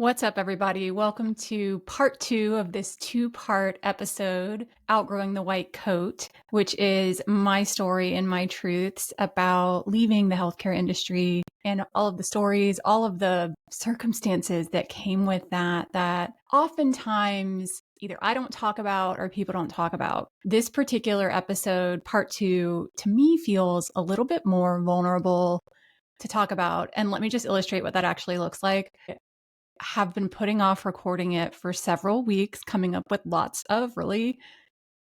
What's up, everybody? Welcome to part 2 of this 2-part episode, Outgrowing the White Coat, which is my story and my truths about leaving the healthcare industry and all of the stories, all of the circumstances that came with that oftentimes either I don't talk about or people don't talk about. This particular episode, part 2, to me feels a little bit more vulnerable to talk about. And let me just illustrate what that actually looks like. Have been putting off recording it for several weeks, coming up with lots of really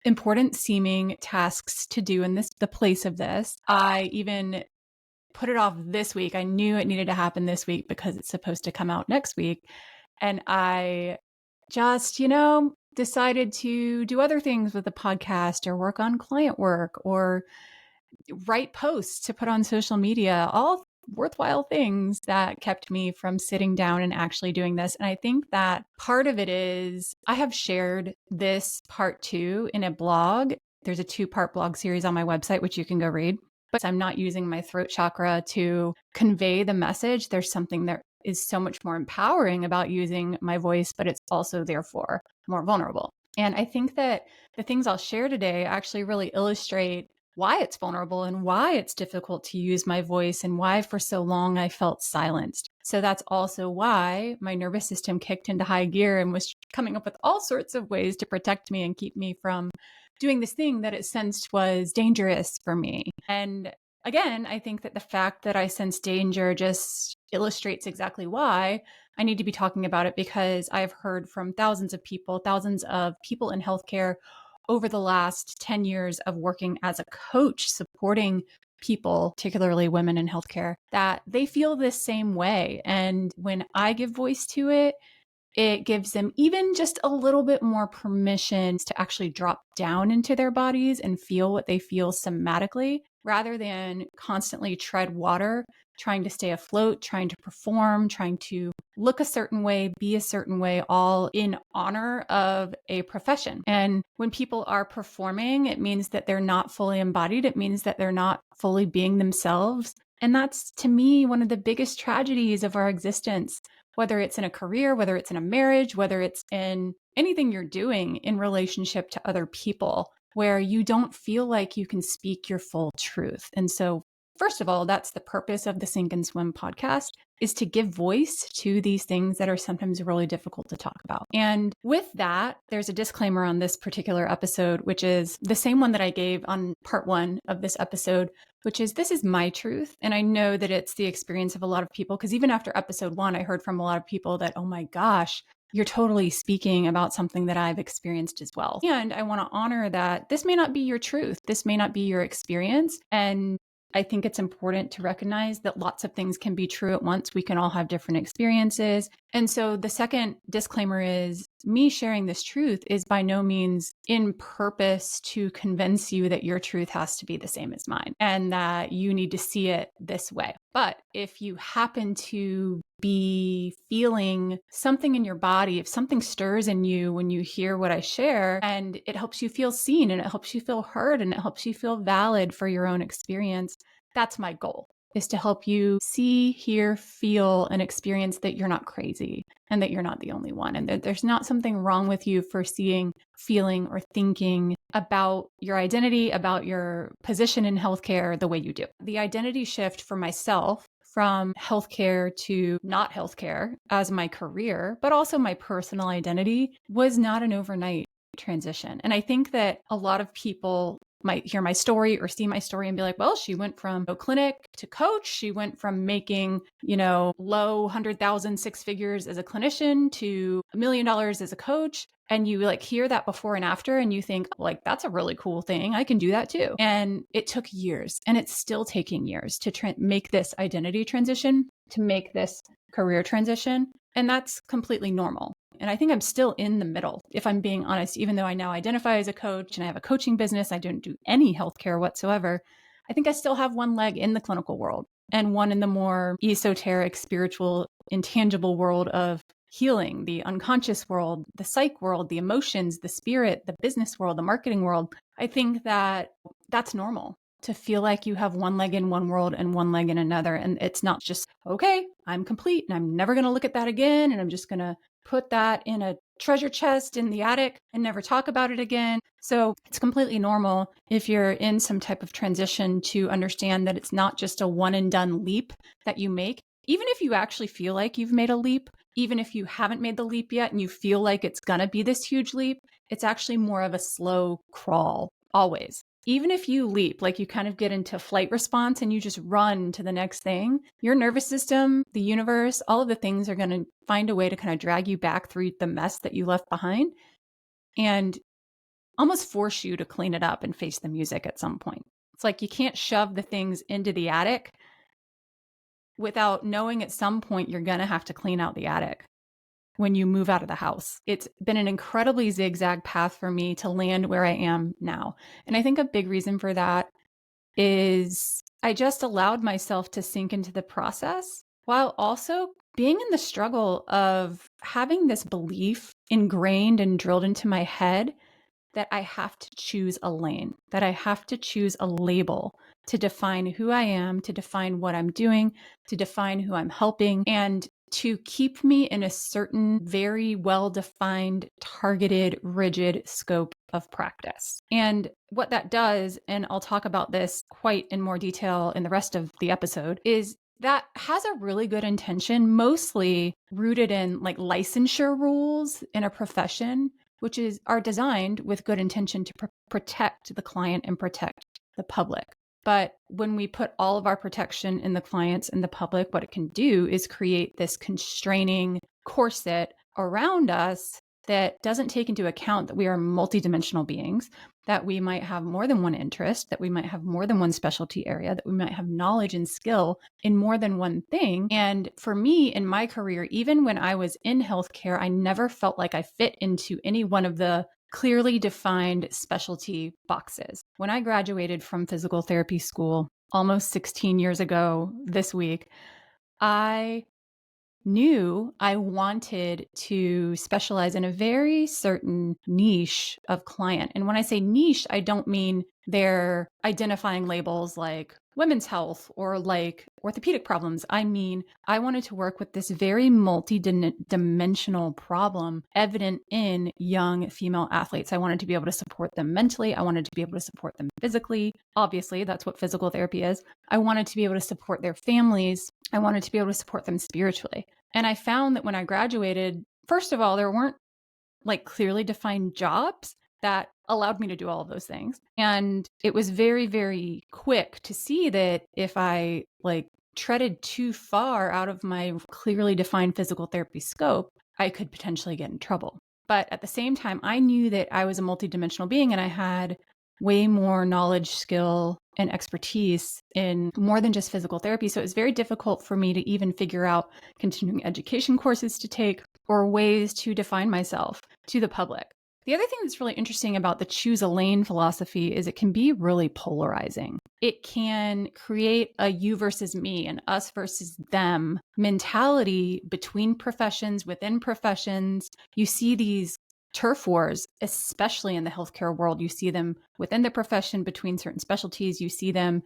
important seeming tasks to do in the place of this. I even put it off this week. I knew it needed to happen this week because it's supposed to come out next week. And I just, decided to do other things with the podcast or work on client work or write posts to put on social media, all worthwhile things that kept me from sitting down and actually doing this. And I think that part of it is I have shared this part 2 in a blog. There's a 2-part blog series on my website, which you can go read. But I'm not using my throat chakra to convey the message. There's something that is so much more empowering about using my voice, but it's also therefore more vulnerable. And I think that the things I'll share today actually really illustrate why it's vulnerable and why it's difficult to use my voice and why for so long I felt silenced. So that's also why my nervous system kicked into high gear and was coming up with all sorts of ways to protect me and keep me from doing this thing that it sensed was dangerous for me. And again, I think that the fact that I sense danger just illustrates exactly why I need to be talking about it, because I've heard from thousands of people in healthcare over the last 10 years of working as a coach, supporting people, particularly women in healthcare, that they feel this same way. And when I give voice to it, it gives them even just a little bit more permission to actually drop down into their bodies and feel what they feel somatically, rather than constantly tread water, trying to stay afloat, trying to perform, trying to look a certain way, be a certain way, all in honor of a profession. And when people are performing, it means that they're not fully embodied. It means that they're not fully being themselves. And that's, to me, one of the biggest tragedies of our existence, whether it's in a career, whether it's in a marriage, whether it's in anything you're doing in relationship to other people, where you don't feel like you can speak your full truth. And so, first of all, that's the purpose of the Sink and Swim podcast, is to give voice to these things that are sometimes really difficult to talk about. And with that, there's a disclaimer on this particular episode, which is the same one that I gave on part 1 of this episode, which is, this is my truth. And I know that it's the experience of a lot of people, because even after episode 1, I heard from a lot of people that, oh my gosh, you're totally speaking about something that I've experienced as well. And I want to honor that this may not be your truth. This may not be your experience. And I think it's important to recognize that lots of things can be true at once. We can all have different experiences. And so the second disclaimer is, me sharing this truth is by no means in purpose to convince you that your truth has to be the same as mine and that you need to see it this way. But if you happen to be feeling something in your body, if something stirs in you when you hear what I share, and it helps you feel seen and it helps you feel heard and it helps you feel valid for your own experience, that's my goal, is to help you see, hear, feel, and experience that you're not crazy and that you're not the only one. And that there's not something wrong with you for seeing, feeling, or thinking about your identity, about your position in healthcare the way you do. The identity shift for myself from healthcare to not healthcare as my career, but also my personal identity, was not an overnight transition. And I think that a lot of people might hear my story or see my story and be like, well, she went from a clinic to coach. She went from making, low 100,000, 6 figures as a clinician to $1 million as a coach. And you hear that before and after, and you think that's a really cool thing. I can do that too. And it took years, and it's still taking years to make this identity transition, to make this career transition. And that's completely normal. And I think I'm still in the middle, if I'm being honest. Even though I now identify as a coach and I have a coaching business, I don't do any healthcare whatsoever. I think I still have one leg in the clinical world and one in the more esoteric, spiritual, intangible world of healing, the unconscious world, the psych world, the emotions, the spirit, the business world, the marketing world. I think that that's normal. to feel like you have one leg in one world and one leg in another. And it's not just, okay, I'm complete and I'm never going to look at that again. And I'm just going to put that in a treasure chest in the attic and never talk about it again. So it's completely normal if you're in some type of transition to understand that it's not just a one and done leap that you make. Even if you actually feel like you've made a leap, even if you haven't made the leap yet and you feel like it's going to be this huge leap, it's actually more of a slow crawl always. Even if you leap, like you kind of get into flight response and you just run to the next thing, your nervous system, the universe, all of the things are going to find a way to kind of drag you back through the mess that you left behind and almost force you to clean it up and face the music at some point. It's like you can't shove the things into the attic without knowing at some point you're going to have to clean out the attic when you move out of the house. It's been an incredibly zigzag path for me to land where I am now. And I think a big reason for that is I just allowed myself to sink into the process while also being in the struggle of having this belief ingrained and drilled into my head that I have to choose a lane, that I have to choose a label to define who I am, to define what I'm doing, to define who I'm helping, and to keep me in a certain very well-defined, targeted, rigid scope of practice. And what that does, and I'll talk about this quite in more detail in the rest of the episode, is that has a really good intention, mostly rooted in like licensure rules in a profession, which are designed with good intention to protect the client and protect the public. But when we put all of our protection in the clients and the public, what it can do is create this constraining corset around us that doesn't take into account that we are multidimensional beings, that we might have more than one interest, that we might have more than one specialty area, that we might have knowledge and skill in more than one thing. And for me in my career, even when I was in healthcare, I never felt like I fit into any one of the clearly defined specialty boxes. When I graduated from physical therapy school almost 16 years ago this week, I knew I wanted to specialize in a very certain niche of client. And when I say niche, I don't mean they're identifying labels like women's health or like orthopedic problems. I mean, I wanted to work with this very multi-dimensional problem evident in young female athletes. I wanted to be able to support them mentally. I wanted to be able to support them physically. Obviously, that's what physical therapy is. I wanted to be able to support their families. I wanted to be able to support them spiritually. And I found that when I graduated, first of all, there weren't like clearly defined jobs that allowed me to do all of those things. And it was very, very quick to see that if I like treaded too far out of my clearly defined physical therapy scope, I could potentially get in trouble. But at the same time, I knew that I was a multidimensional being and I had way more knowledge, skill, and expertise in more than just physical therapy. So it was very difficult for me to even figure out continuing education courses to take or ways to define myself to the public. The other thing that's really interesting about the choose a lane philosophy is it can be really polarizing. It can create a you versus me and us versus them mentality between professions, within professions. You see these turf wars, especially in the healthcare world. You see them within the profession, between certain specialties. You see them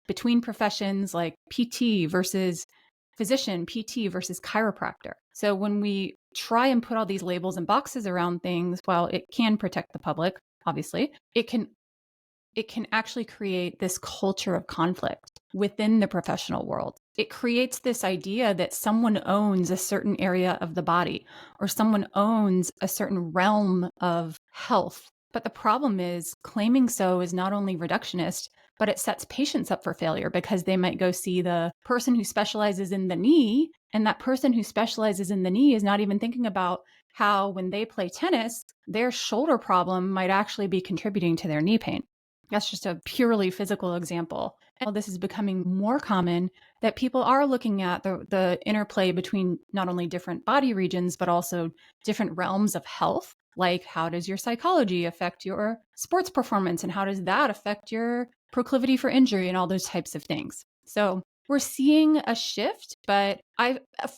between professions like PT versus physician, PT versus chiropractor. So when we try and put all these labels and boxes around things, while it can protect the public, obviously, it can actually create this culture of conflict within the professional world. It creates this idea that someone owns a certain area of the body or someone owns a certain realm of health. But the problem is claiming so is not only reductionist, but it sets patients up for failure because they might go see the person who specializes in the knee, and that person who specializes in the knee is not even thinking about how when they play tennis, their shoulder problem might actually be contributing to their knee pain. That's just a purely physical example. And this is becoming more common that people are looking at the interplay between not only different body regions, but also different realms of health. Like, how does your psychology affect your sports performance? And how does that affect your proclivity for injury and all those types of things? So we're seeing a shift, but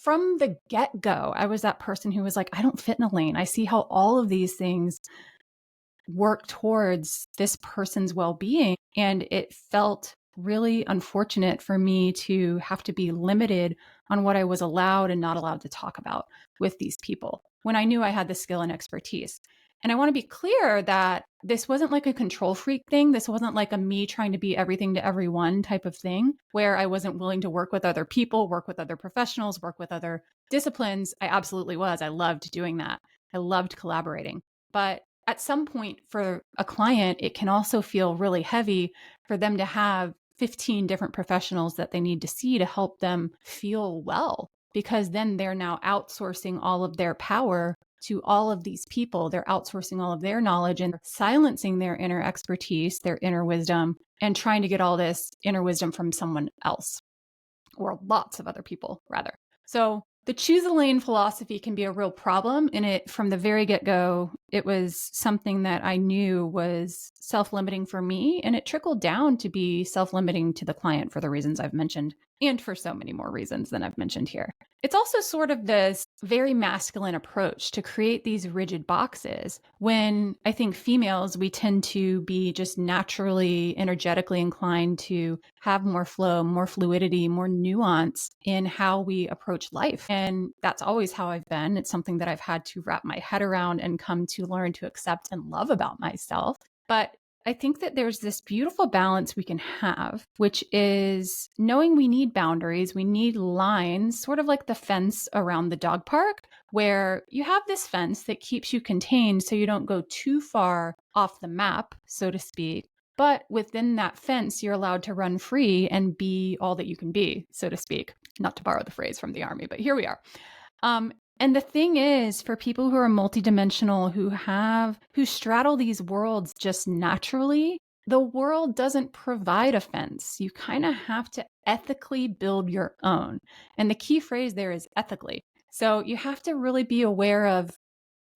from the get-go, I was that person who was like, I don't fit in a lane. I see how all of these things work towards this person's well-being. And it felt really unfortunate for me to have to be limited on what I was allowed and not allowed to talk about with these people when I knew I had the skill and expertise. And I want to be clear that this wasn't like a control freak thing. This wasn't like a me trying to be everything to everyone type of thing where I wasn't willing to work with other people, work with other professionals, work with other disciplines. I absolutely was. I loved doing that. I loved collaborating. But at some point for a client, it can also feel really heavy for them to have 15 different professionals that they need to see to help them feel well, because then they're now outsourcing all of their power to all of these people. They're outsourcing all of their knowledge and silencing their inner expertise, their inner wisdom, and trying to get all this inner wisdom from someone else, or lots of other people, rather. So the choose a lane philosophy can be a real problem. And it, from the very get-go, it was something that I knew was self-limiting for me. And it trickled down to be self-limiting to the client for the reasons I've mentioned, and for so many more reasons than I've mentioned here. It's also sort of this very masculine approach to create these rigid boxes when I think females, we tend to be just naturally energetically inclined to have more flow, more fluidity, more nuance in how we approach life. And that's always how I've been. It's something that I've had to wrap my head around and come to learn to accept and love about myself. But I think that there's this beautiful balance we can have, which is knowing we need boundaries, we need lines, sort of like the fence around the dog park, where you have this fence that keeps you contained so you don't go too far off the map, so to speak. But within that fence, you're allowed to run free and be all that you can be, so to speak. Not to borrow the phrase from the army, but here we are. And the thing is, for people who are multidimensional, who straddle these worlds just naturally, the world doesn't provide a fence. You kind of have to ethically build your own. And the key phrase there is ethically. So you have to really be aware of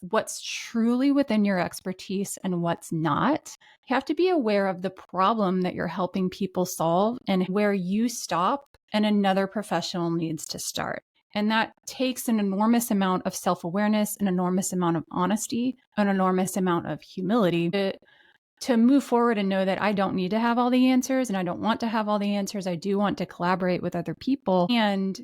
what's truly within your expertise and what's not. You have to be aware of the problem that you're helping people solve and where you stop and another professional needs to start. And that takes an enormous amount of self-awareness, an enormous amount of honesty, an enormous amount of humility to move forward and know that I don't need to have all the answers and I don't want to have all the answers. I do want to collaborate with other people. And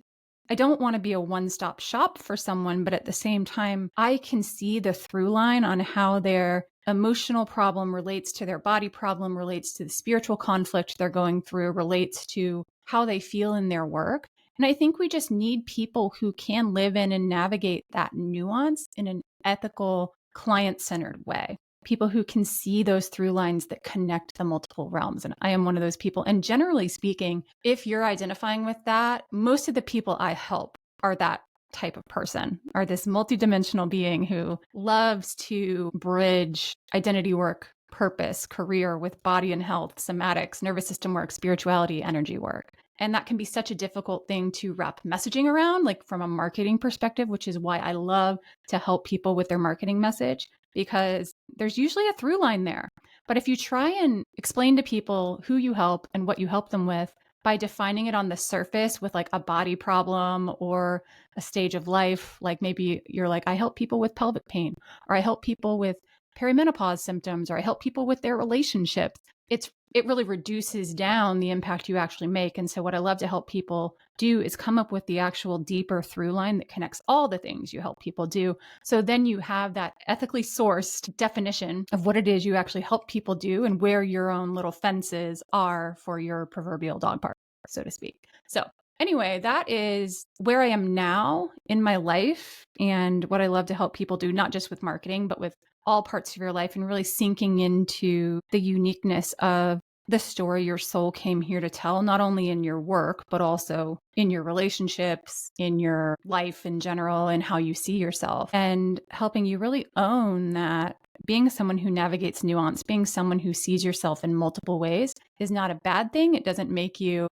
I don't want to be a one-stop shop for someone, but at the same time, I can see the through line on how their emotional problem relates to their body problem, relates to the spiritual conflict they're going through, relates to how they feel in their work. And I think we just need people who can live in and navigate that nuance in an ethical, client-centered way. People who can see those through lines that connect the multiple realms. And I am one of those people. And generally speaking, if you're identifying with that, most of the people I help are that type of person, are this multidimensional being who loves to bridge identity work, purpose, career with body and health, somatics, nervous system work, spirituality, energy work. And that can be such a difficult thing to wrap messaging around, like from a marketing perspective, which is why I love to help people with their marketing message, because there's usually a through line there. But if you try and explain to people who you help and what you help them with by defining it on the surface with like a body problem or a stage of life, like maybe you're like, I help people with pelvic pain, or I help people with perimenopause symptoms, or I help people with their relationships, it really reduces down the impact you actually make. And so what I love to help people do is come up with the actual deeper through line that connects all the things you help people do. So then you have that ethically sourced definition of what it is you actually help people do and where your own little fences are for your proverbial dog park, so to speak. So anyway, that is where I am now in my life and what I love to help people do, not just with marketing, but with all parts of your life, and really sinking into the uniqueness of the story your soul came here to tell, not only in your work, but also in your relationships, in your life in general, and how you see yourself, and helping you really own that being someone who navigates nuance, being someone who sees yourself in multiple ways is not a bad thing. It doesn't make you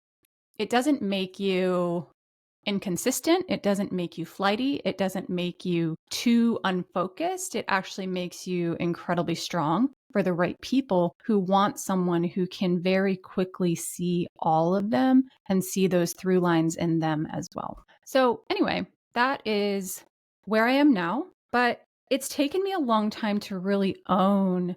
inconsistent. It doesn't make you flighty. It doesn't make you too unfocused. It actually makes you incredibly strong for the right people who want someone who can very quickly see all of them and see those through lines in them as well. So anyway, that is where I am now, but it's taken me a long time to really own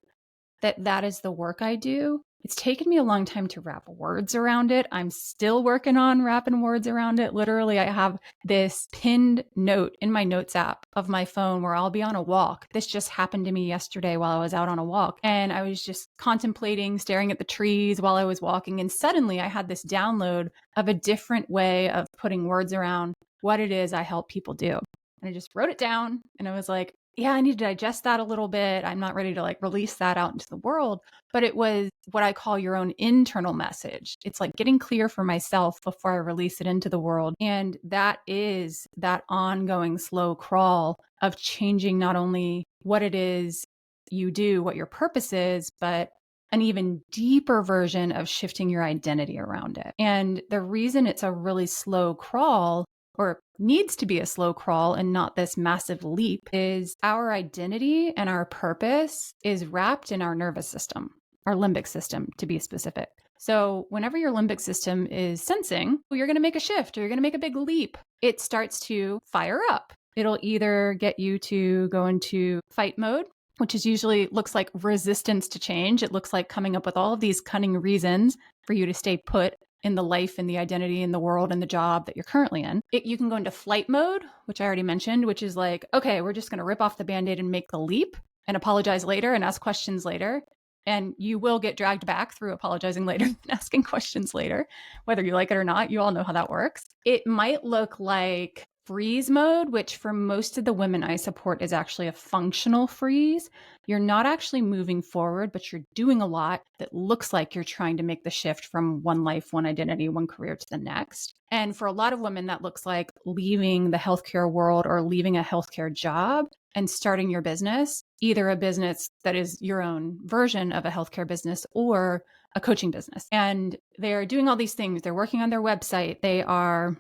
that is the work I do. It's taken me a long time to wrap words around it. I'm still working on wrapping words around it. Literally, I have this pinned note in my notes app of my phone where I'll be on a walk. This just happened to me yesterday while I was out on a walk. And I was just contemplating, staring at the trees while I was walking. And suddenly I had this download of a different way of putting words around what it is I help people do. And I just wrote it down and I was like, yeah, I need to digest that a little bit. I'm not ready to like release that out into the world. But it was what I call your own internal message. It's like getting clear for myself before I release it into the world. And that is that ongoing slow crawl of changing not only what it is you do, what your purpose is, but an even deeper version of shifting your identity around it. And the reason it's a really slow crawl, or needs to be a slow crawl and not this massive leap, is our identity and our purpose is wrapped in our nervous system, our limbic system to be specific. So whenever your limbic system is sensing, you're going to make a shift or you're going to make a big leap, it starts to fire up. It'll either get you to go into fight mode, which is usually looks like resistance to change. It looks like coming up with all of these cunning reasons for you to stay put in the life and the identity and the world and the job that you're currently in. You can go into flight mode, which I already mentioned, which is like, okay, we're just going to rip off the Band-Aid and make the leap and apologize later and ask questions later. And you will get dragged back through apologizing later and asking questions later, whether you like it or not. You all know how that works. It might look like freeze mode, which for most of the women I support is actually a functional freeze. You're not actually moving forward, but you're doing a lot that looks like you're trying to make the shift from one life, one identity, one career to the next. And for a lot of women, that looks like leaving the healthcare world or leaving a healthcare job and starting your business, either a business that is your own version of a healthcare business or a coaching business. And they're doing all these things. They're working on their website. They are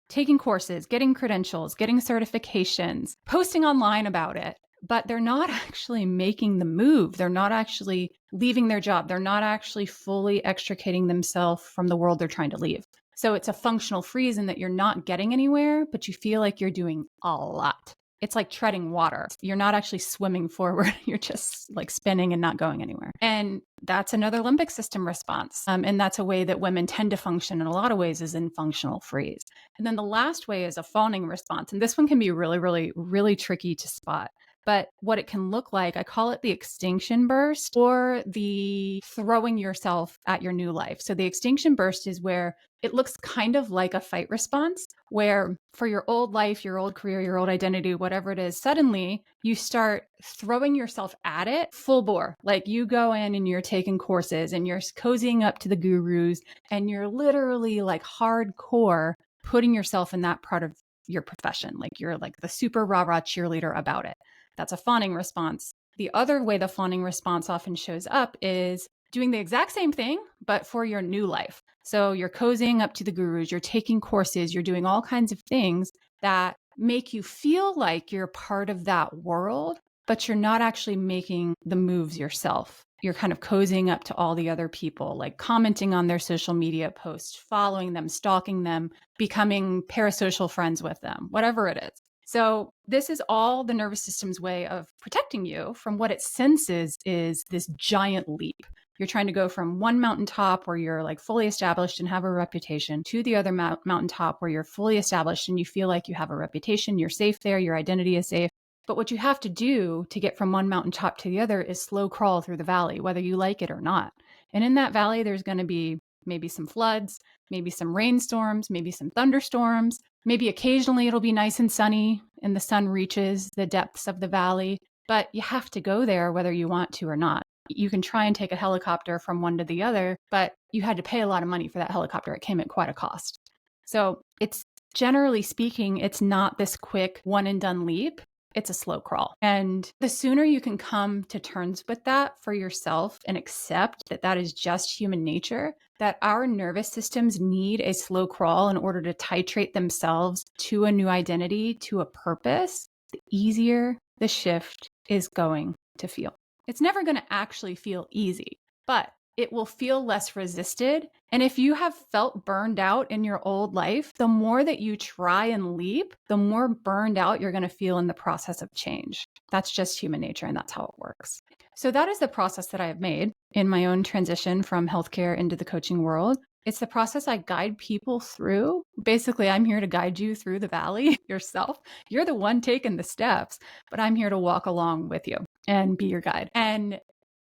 taking courses, getting credentials, getting certifications, posting online about it, but they're not actually making the move. They're not actually leaving their job. They're not actually fully extricating themselves from the world they're trying to leave. So it's a functional freeze in that you're not getting anywhere, but you feel like you're doing a lot. It's like treading water. You're not actually swimming forward. You're just like spinning and not going anywhere. And that's another limbic system response. And that's a way that women tend to function in a lot of ways, is in functional freeze. And then the last way is a fawning response. And this one can be really, really, really tricky to spot. But what it can look like, I call it the extinction burst or the throwing yourself at your new life. So the extinction burst is where it looks kind of like a fight response, where for your old life, your old career, your old identity, whatever it is, suddenly you start throwing yourself at it full bore. Like you go in and you're taking courses and you're cozying up to the gurus and you're literally like hardcore putting yourself in that part of your profession. Like you're like the super rah-rah cheerleader about it. That's a fawning response. The other way the fawning response often shows up is doing the exact same thing, but for your new life. So you're cozying up to the gurus, you're taking courses, you're doing all kinds of things that make you feel like you're part of that world, but you're not actually making the moves yourself. You're kind of cozying up to all the other people, like commenting on their social media posts, following them, stalking them, becoming parasocial friends with them, whatever it is. So this is all the nervous system's way of protecting you from what it senses is this giant leap. You're trying to go from one mountaintop where you're like fully established and have a reputation to the other mountaintop where you're fully established and you feel like you have a reputation, you're safe there, your identity is safe. But what you have to do to get from one mountaintop to the other is slow crawl through the valley, whether you like it or not. And in that valley, there's going to be maybe some floods, maybe some rainstorms, maybe some thunderstorms. Maybe occasionally it'll be nice and sunny and the sun reaches the depths of the valley, but you have to go there whether you want to or not. You can try and take a helicopter from one to the other, but you had to pay a lot of money for that helicopter. It came at quite a cost. So it's generally speaking, it's not this quick one and done leap. It's a slow crawl. And the sooner you can come to terms with that for yourself and accept that that is just human nature, that our nervous systems need a slow crawl in order to titrate themselves to a new identity, to a purpose, the easier the shift is going to feel. It's never going to actually feel easy, but it will feel less resisted. And if you have felt burned out in your old life, the more that you try and leap, the more burned out you're going to feel in the process of change. That's just human nature, and that's how it works. So that is the process that I have made in my own transition from healthcare into the coaching world. It's the process I guide people through. Basically, I'm here to guide you through the valley yourself. You're the one taking the steps, but I'm here to walk along with you and be your guide. And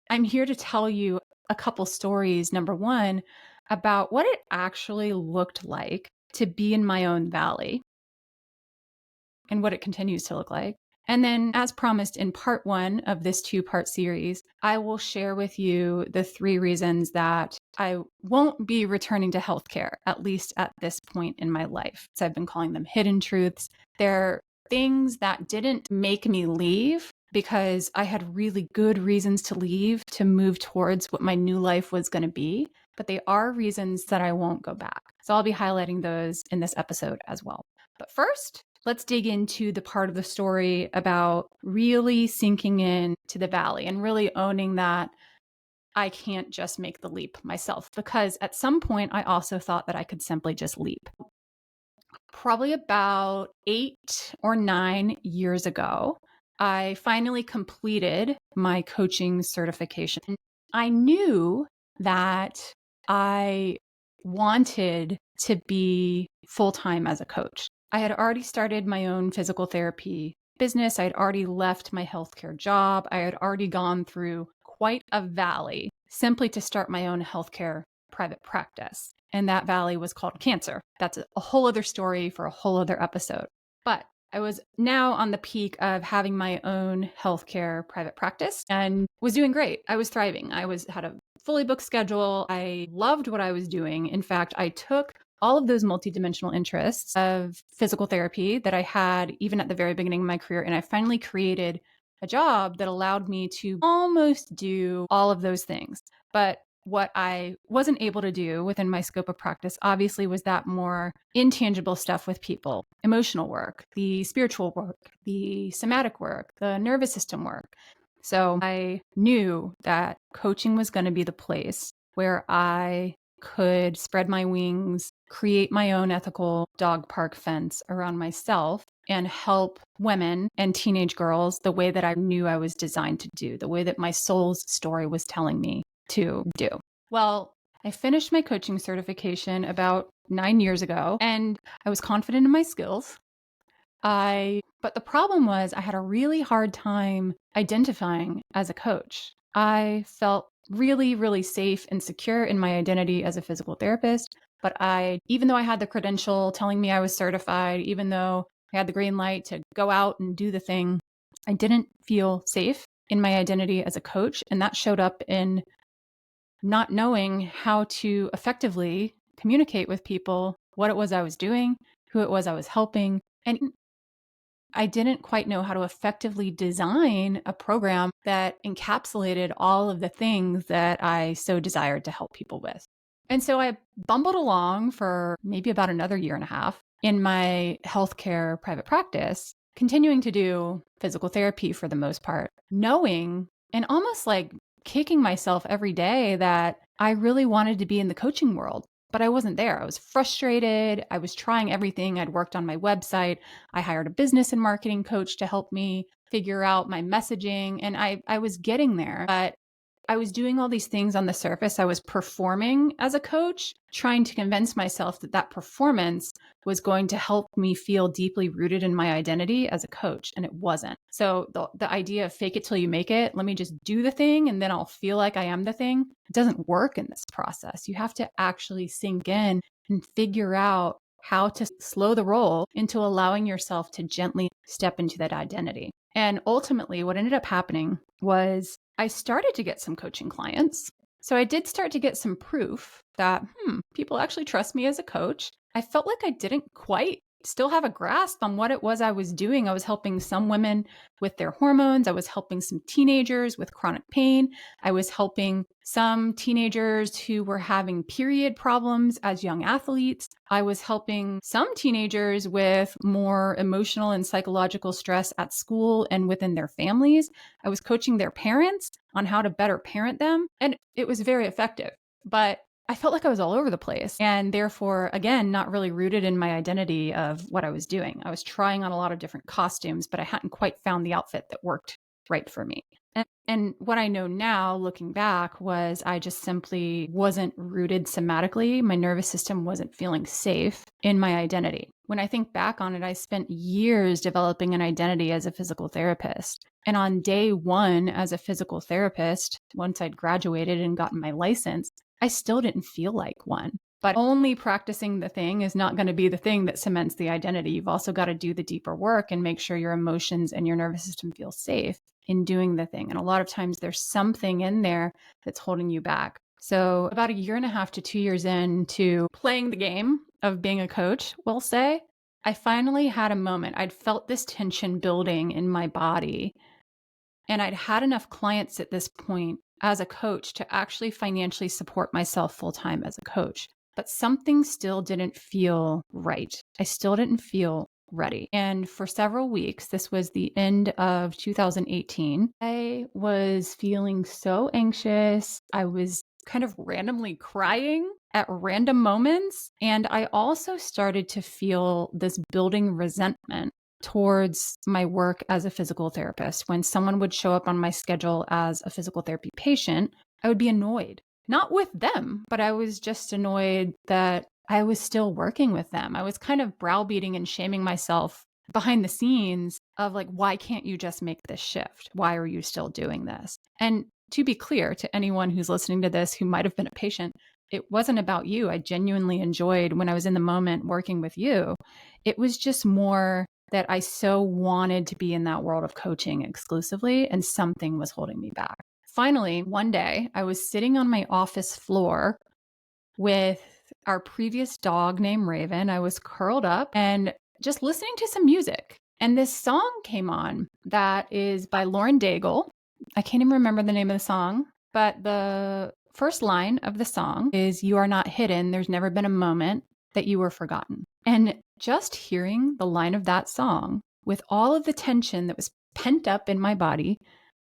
I'm here to tell you a couple stories, number one, about what it actually looked like to be in my own valley and what it continues to look like. And then, as promised in part one of this two-part series, I will share with you the 3 reasons that I won't be returning to healthcare, at least at this point in my life. So I've been calling them hidden truths. They're things that didn't make me leave because I had really good reasons to leave to move towards what my new life was going to be. But they are reasons that I won't go back. So I'll be highlighting those in this episode as well. But first, let's dig into the part of the story about really sinking in to the valley and really owning that I can't just make the leap myself, because at some point I also thought that I could simply just leap. Probably about 8 or 9 years ago, I finally completed my coaching certification. I knew that I wanted to be full-time as a coach. I had already started my own physical therapy business. I had already left my healthcare job. I had already gone through quite a valley simply to start my own healthcare private practice. And that valley was called cancer. That's a whole other story for a whole other episode. But I was now on the peak of having my own healthcare private practice and was doing great. I was thriving. Had a fully booked schedule. I loved what I was doing. In fact, I took all of those multidimensional interests of physical therapy that I had even at the very beginning of my career, and I finally created a job that allowed me to almost do all of those things. But what I wasn't able to do within my scope of practice, obviously, was that more intangible stuff with people, emotional work, the spiritual work, the somatic work, the nervous system work. So I knew that coaching was going to be the place where I could spread my wings, create my own ethical dog park fence around myself, and help women and teenage girls the way that I knew I was designed to do, the way that my soul's story was telling me to do. Well, I finished my coaching certification about 9 years ago, and I was confident in my skills. But the problem was I had a really hard time identifying as a coach. I felt really, really safe and secure in my identity as a physical therapist. But even though I had the credential telling me I was certified, even though I had the green light to go out and do the thing, I didn't feel safe in my identity as a coach. And that showed up in not knowing how to effectively communicate with people what it was I was doing, who it was I was helping. And I didn't quite know how to effectively design a program that encapsulated all of the things that I so desired to help people with. And so I bumbled along for maybe about another year and a half in my healthcare private practice, continuing to do physical therapy for the most part, knowing and almost like kicking myself every day that I really wanted to be in the coaching world. But I wasn't there. I was frustrated. I was trying everything. I'd worked on my website. I hired a business and marketing coach to help me figure out my messaging. And I was getting there, but I was doing all these things on the surface. I was performing as a coach, trying to convince myself that that performance was going to help me feel deeply rooted in my identity as a coach, and it wasn't. So the idea of fake it till you make it, let me just do the thing and then I'll feel like I am the thing, it doesn't work in this process. You have to actually sink in and figure out how to slow the roll into allowing yourself to gently step into that identity. And ultimately, what ended up happening was I started to get some coaching clients. So I did start to get some proof that, people actually trust me as a coach. I felt like I didn't quite still have a grasp on what it was I was doing. I was helping some women with their hormones. I was helping some teenagers with chronic pain. I was helping some teenagers who were having period problems as young athletes. I was helping some teenagers with more emotional and psychological stress at school and within their families. I was coaching their parents on how to better parent them. And it was very effective. But I felt like I was all over the place and therefore, again, not really rooted in my identity of what I was doing. I was trying on a lot of different costumes, but I hadn't quite found the outfit that worked right for me. And what I know now, looking back, was I just simply wasn't rooted somatically. My nervous system wasn't feeling safe in my identity. When I think back on it, I spent years developing an identity as a physical therapist. And on day one as a physical therapist, once I'd graduated and gotten my license, I still didn't feel like one. But only practicing the thing is not going to be the thing that cements the identity. You've also got to do the deeper work and make sure your emotions and your nervous system feel safe in doing the thing. And a lot of times there's something in there that's holding you back. So about 1.5 to 2 years into playing the game of being a coach, we'll say, I finally had a moment. I'd felt this tension building in my body. And I'd had enough clients at this point as a coach to actually financially support myself full-time as a coach. But something still didn't feel right. I still didn't feel ready. And for several weeks, this was the end of 2018, I was feeling so anxious. I was kind of randomly crying at random moments. And I also started to feel this building resentment towards my work as a physical therapist. When someone would show up on my schedule as a physical therapy patient, I would be annoyed. Not with them, but I was just annoyed that I was still working with them. I was kind of browbeating and shaming myself behind the scenes of like, why can't you just make this shift? Why are you still doing this? And to be clear to anyone who's listening to this who might have been a patient, it wasn't about you. I genuinely enjoyed when I was in the moment working with you. It was just more that I so wanted to be in that world of coaching exclusively, and something was holding me back. Finally, one day, I was sitting on my office floor with our previous dog named Raven. I was curled up and just listening to some music. And this song came on that is by Lauren Daigle. I can't even remember the name of the song, but the first line of the song is, "You are not hidden. There's never been a moment that you were forgotten." And just hearing the line of that song with all of the tension that was pent up in my body,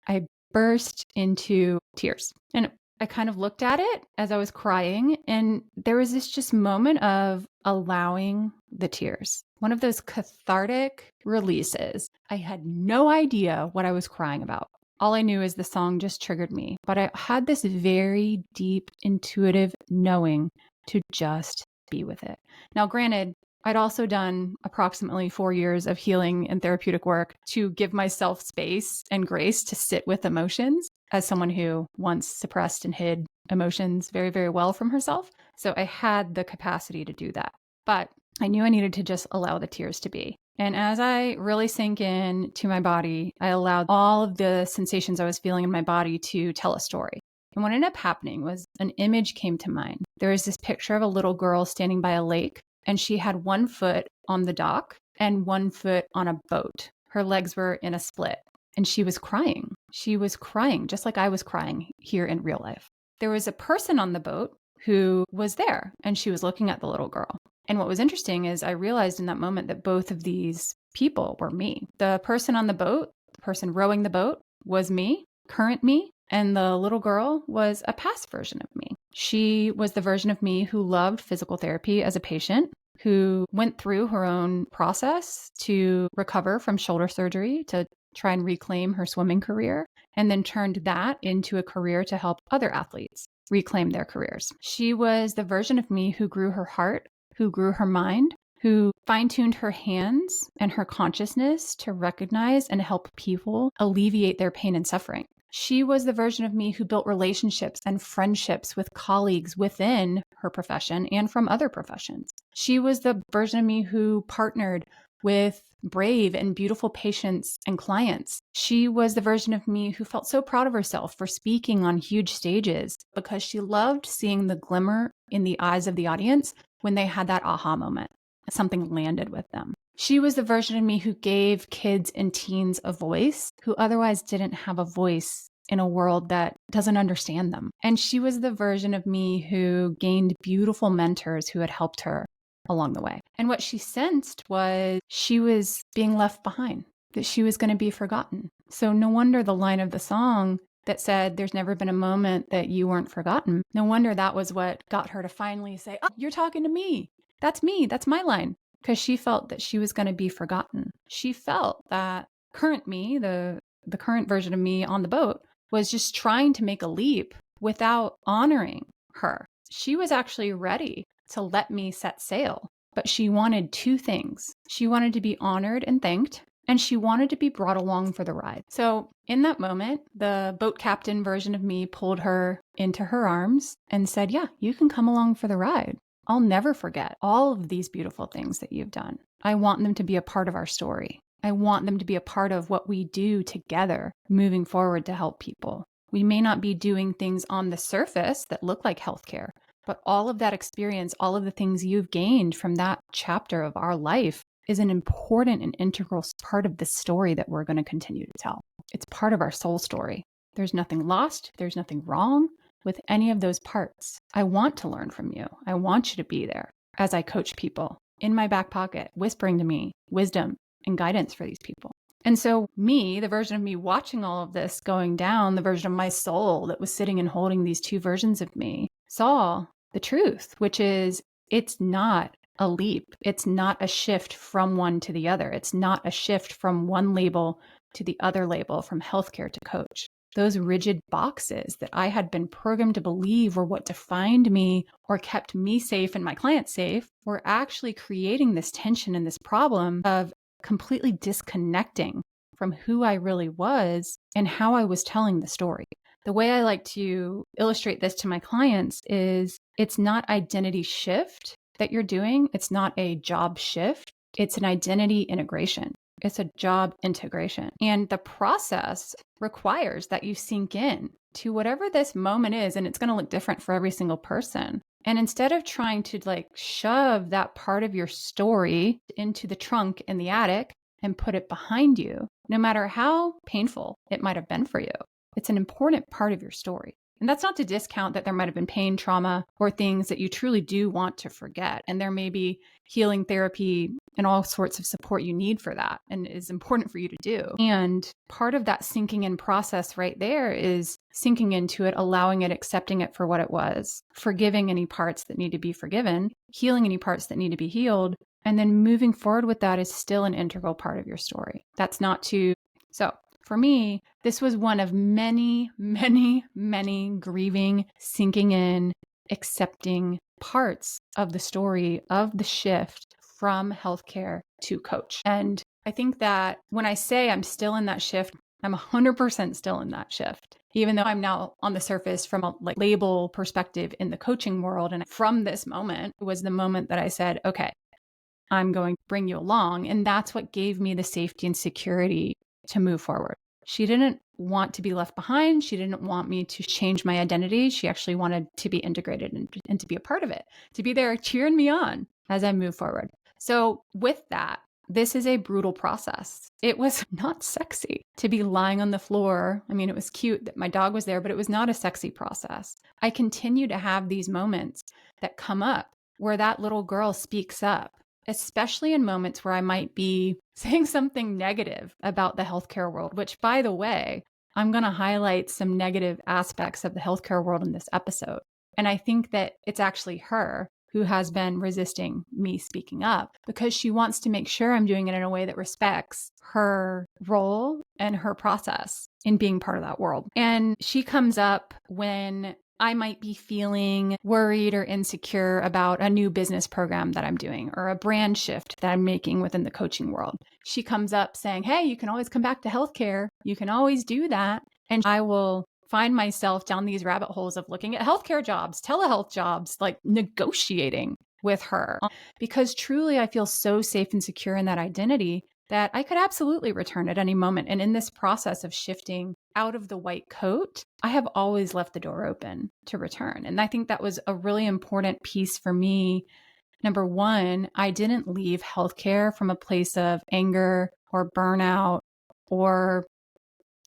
I burst into tears. And I kind of looked at it as I was crying, and there was this just moment of allowing the tears. One of those cathartic releases. I had no idea what I was crying about. All I knew is the song just triggered me, but I had this very deep, intuitive knowing to just be with it. Now, granted, I'd also done approximately 4 years of healing and therapeutic work to give myself space and grace to sit with emotions as someone who once suppressed and hid emotions very, very well from herself. So I had the capacity to do that. But I knew I needed to just allow the tears to be. And as I really sank in to my body, I allowed all of the sensations I was feeling in my body to tell a story. And what ended up happening was an image came to mind. There was this picture of a little girl standing by a lake, and she had one foot on the dock and one foot on a boat. Her legs were in a split, and she was crying. She was crying just like I was crying here in real life. There was a person on the boat who was there, and she was looking at the little girl. And what was interesting is I realized in that moment that both of these people were me. The person on the boat, the person rowing the boat, was me, current me, and the little girl was a past version of me. She was the version of me who loved physical therapy as a patient, who went through her own process to recover from shoulder surgery, to try and reclaim her swimming career, and then turned that into a career to help other athletes reclaim their careers. She was the version of me who grew her heart, who grew her mind, who fine-tuned her hands and her consciousness to recognize and help people alleviate their pain and suffering. She was the version of me who built relationships and friendships with colleagues within her profession and from other professions. She was the version of me who partnered with brave and beautiful patients and clients. She was the version of me who felt so proud of herself for speaking on huge stages because she loved seeing the glimmer in the eyes of the audience when they had that aha moment. something landed with them. She was the version of me who gave kids and teens a voice who otherwise didn't have a voice in a world that doesn't understand them. And she was the version of me who gained beautiful mentors who had helped her along the way. And what she sensed was she was being left behind, that she was going to be forgotten. So no wonder the line of the song that said, "There's never been a moment that you weren't forgotten." No wonder that was what got her to finally say, "Oh, you're talking to me. That's me. That's my line." Because she felt that she was going to be forgotten. She felt that current me, the current version of me on the boat, was just trying to make a leap without honoring her. She was actually ready to let me set sail, but she wanted two things. She wanted to be honored and thanked, and she wanted to be brought along for the ride. So in that moment, the boat captain version of me pulled her into her arms and said, "Yeah, you can come along for the ride. I'll never forget all of these beautiful things that you've done. I want them to be a part of our story. I want them to be a part of what we do together moving forward to help people. We may not be doing things on the surface that look like healthcare, but all of that experience, all of the things you've gained from that chapter of our life is an important and integral part of the story that we're going to continue to tell. It's part of our soul story. There's nothing lost. There's nothing wrong with any of those parts. I want to learn from you. I want you to be there as I coach people in my back pocket, whispering to me wisdom and guidance for these people. And so me, the version of me watching all of this going down, the version of my soul that was sitting and holding these two versions of me, saw the truth, which is it's not a leap. It's not a shift from one to the other. It's not a shift from one label to the other label, from healthcare to coach. Those rigid boxes that I had been programmed to believe were what defined me or kept me safe and my clients safe were actually creating this tension and this problem of completely disconnecting from who I really was and how I was telling the story. The way I like to illustrate this to my clients is it's not identity shift that you're doing. It's not a job shift. It's an identity integration. It's a job integration. And the process requires that you sink in to whatever this moment is, and it's going to look different for every single person. And instead of trying to shove that part of your story into the trunk in the attic and put it behind you, no matter how painful it might have been for you, it's an important part of your story. And that's not to discount that there might have been pain, trauma, or things that you truly do want to forget. And there may be healing therapy and all sorts of support you need for that and is important for you to do. And part of that sinking in process right there is sinking into it, allowing it, accepting it for what it was, forgiving any parts that need to be forgiven, healing any parts that need to be healed, and then moving forward with that is still an integral part of your story. That's not to... So for me, this was one of many, many, many grieving, sinking in, accepting parts of the story of the shift from healthcare to coach. And I think that when I say I'm still in that shift, I'm 100% still in that shift, even though I'm now on the surface from a label perspective in the coaching world. And from this moment was the moment that I said, okay, I'm going to bring you along. And that's what gave me the safety and security to move forward. She didn't want to be left behind. She didn't want me to change my identity. She actually wanted to be integrated and to be a part of it, to be there cheering me on as I move forward. So with that, this is a brutal process. It was not sexy to be lying on the floor. I mean, it was cute that my dog was there, but it was not a sexy process. I continue to have these moments that come up where that little girl speaks up, especially in moments where I might be saying something negative about the healthcare world, which, by the way, I'm going to highlight some negative aspects of the healthcare world in this episode. And I think that it's actually her who has been resisting me speaking up because she wants to make sure I'm doing it in a way that respects her role and her process in being part of that world. And she comes up when I might be feeling worried or insecure about a new business program that I'm doing or a brand shift that I'm making within the coaching world. She comes up saying, hey, you can always come back to healthcare. You can always do that. And I will find myself down these rabbit holes of looking at healthcare jobs, telehealth jobs, negotiating with her because truly I feel so safe and secure in that identity that I could absolutely return at any moment. And in this process of shifting out of the white coat, I have always left the door open to return. And I think that was a really important piece for me, Number one, I didn't leave healthcare from a place of anger or burnout or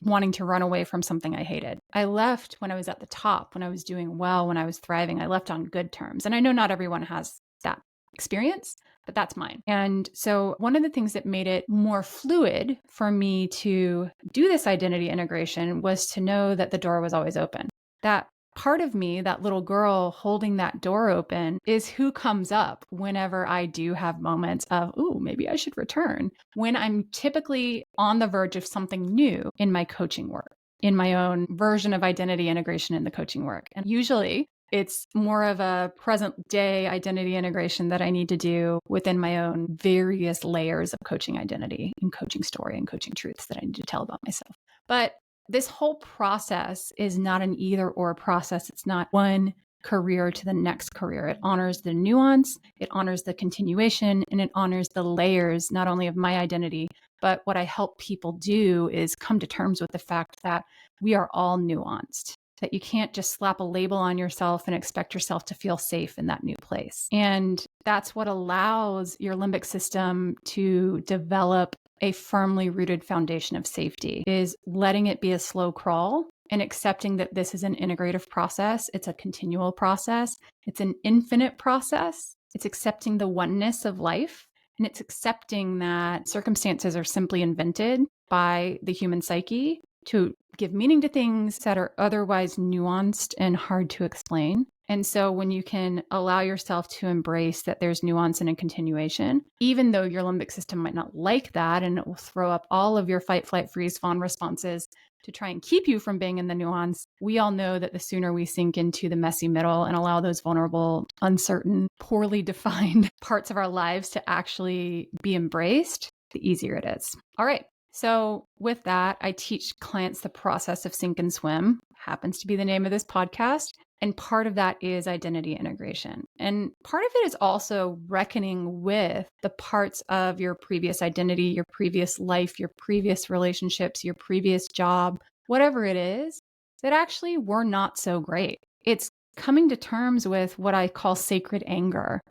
wanting to run away from something I hated. I left when I was at the top, when I was doing well, when I was thriving. I left on good terms. And I know not everyone has that experience, but that's mine. And so one of the things that made it more fluid for me to do this identity integration was to know that the door was always open. That part of me, that little girl holding that door open, is who comes up whenever I do have moments of, ooh, maybe I should return. When I'm typically on the verge of something new in my coaching work, in my own version of identity integration in the coaching work. And usually it's more of a present day identity integration that I need to do within my own various layers of coaching identity and coaching story and coaching truths that I need to tell about myself. But this whole process is not an either or process. It's not one career to the next career. It honors the nuance, it honors the continuation, and it honors the layers, not only of my identity, but what I help people do is come to terms with the fact that we are all nuanced, that you can't just slap a label on yourself and expect yourself to feel safe in that new place. And that's what allows your limbic system to develop a firmly rooted foundation of safety, is letting it be a slow crawl and accepting that this is an integrative process. It's a continual process. It's an infinite process. It's accepting the oneness of life. And it's accepting that circumstances are simply invented by the human psyche to give meaning to things that are otherwise nuanced and hard to explain. And so when you can allow yourself to embrace that there's nuance and a continuation, even though your limbic system might not like that, and it will throw up all of your fight, flight, freeze, fawn responses to try and keep you from being in the nuance, we all know that the sooner we sink into the messy middle and allow those vulnerable, uncertain, poorly defined parts of our lives to actually be embraced, the easier it is. All right. So with that, I teach clients the process of sink and swim, happens to be the name of this podcast. And part of that is identity integration. And part of it is also reckoning with the parts of your previous identity, your previous life, your previous relationships, your previous job, whatever it is, that actually were not so great. It's coming to terms with what I call sacred anger.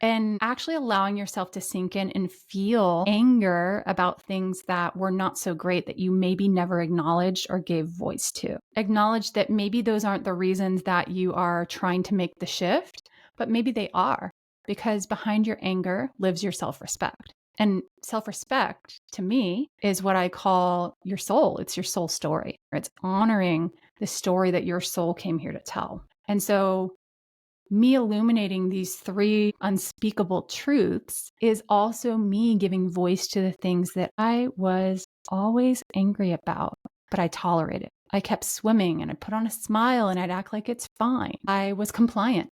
And actually allowing yourself to sink in and feel anger about things that were not so great that you maybe never acknowledged or gave voice to. Acknowledge that maybe those aren't the reasons that you are trying to make the shift, but maybe they are, because behind your anger lives your self-respect. And self-respect, to me, is what I call your soul. It's your soul story. It's honoring the story that your soul came here to tell. And so me illuminating these three unspeakable truths is also me giving voice to the things that I was always angry about, but I tolerated. I kept swimming and I put on a smile and I'd act like it's fine. I was compliant.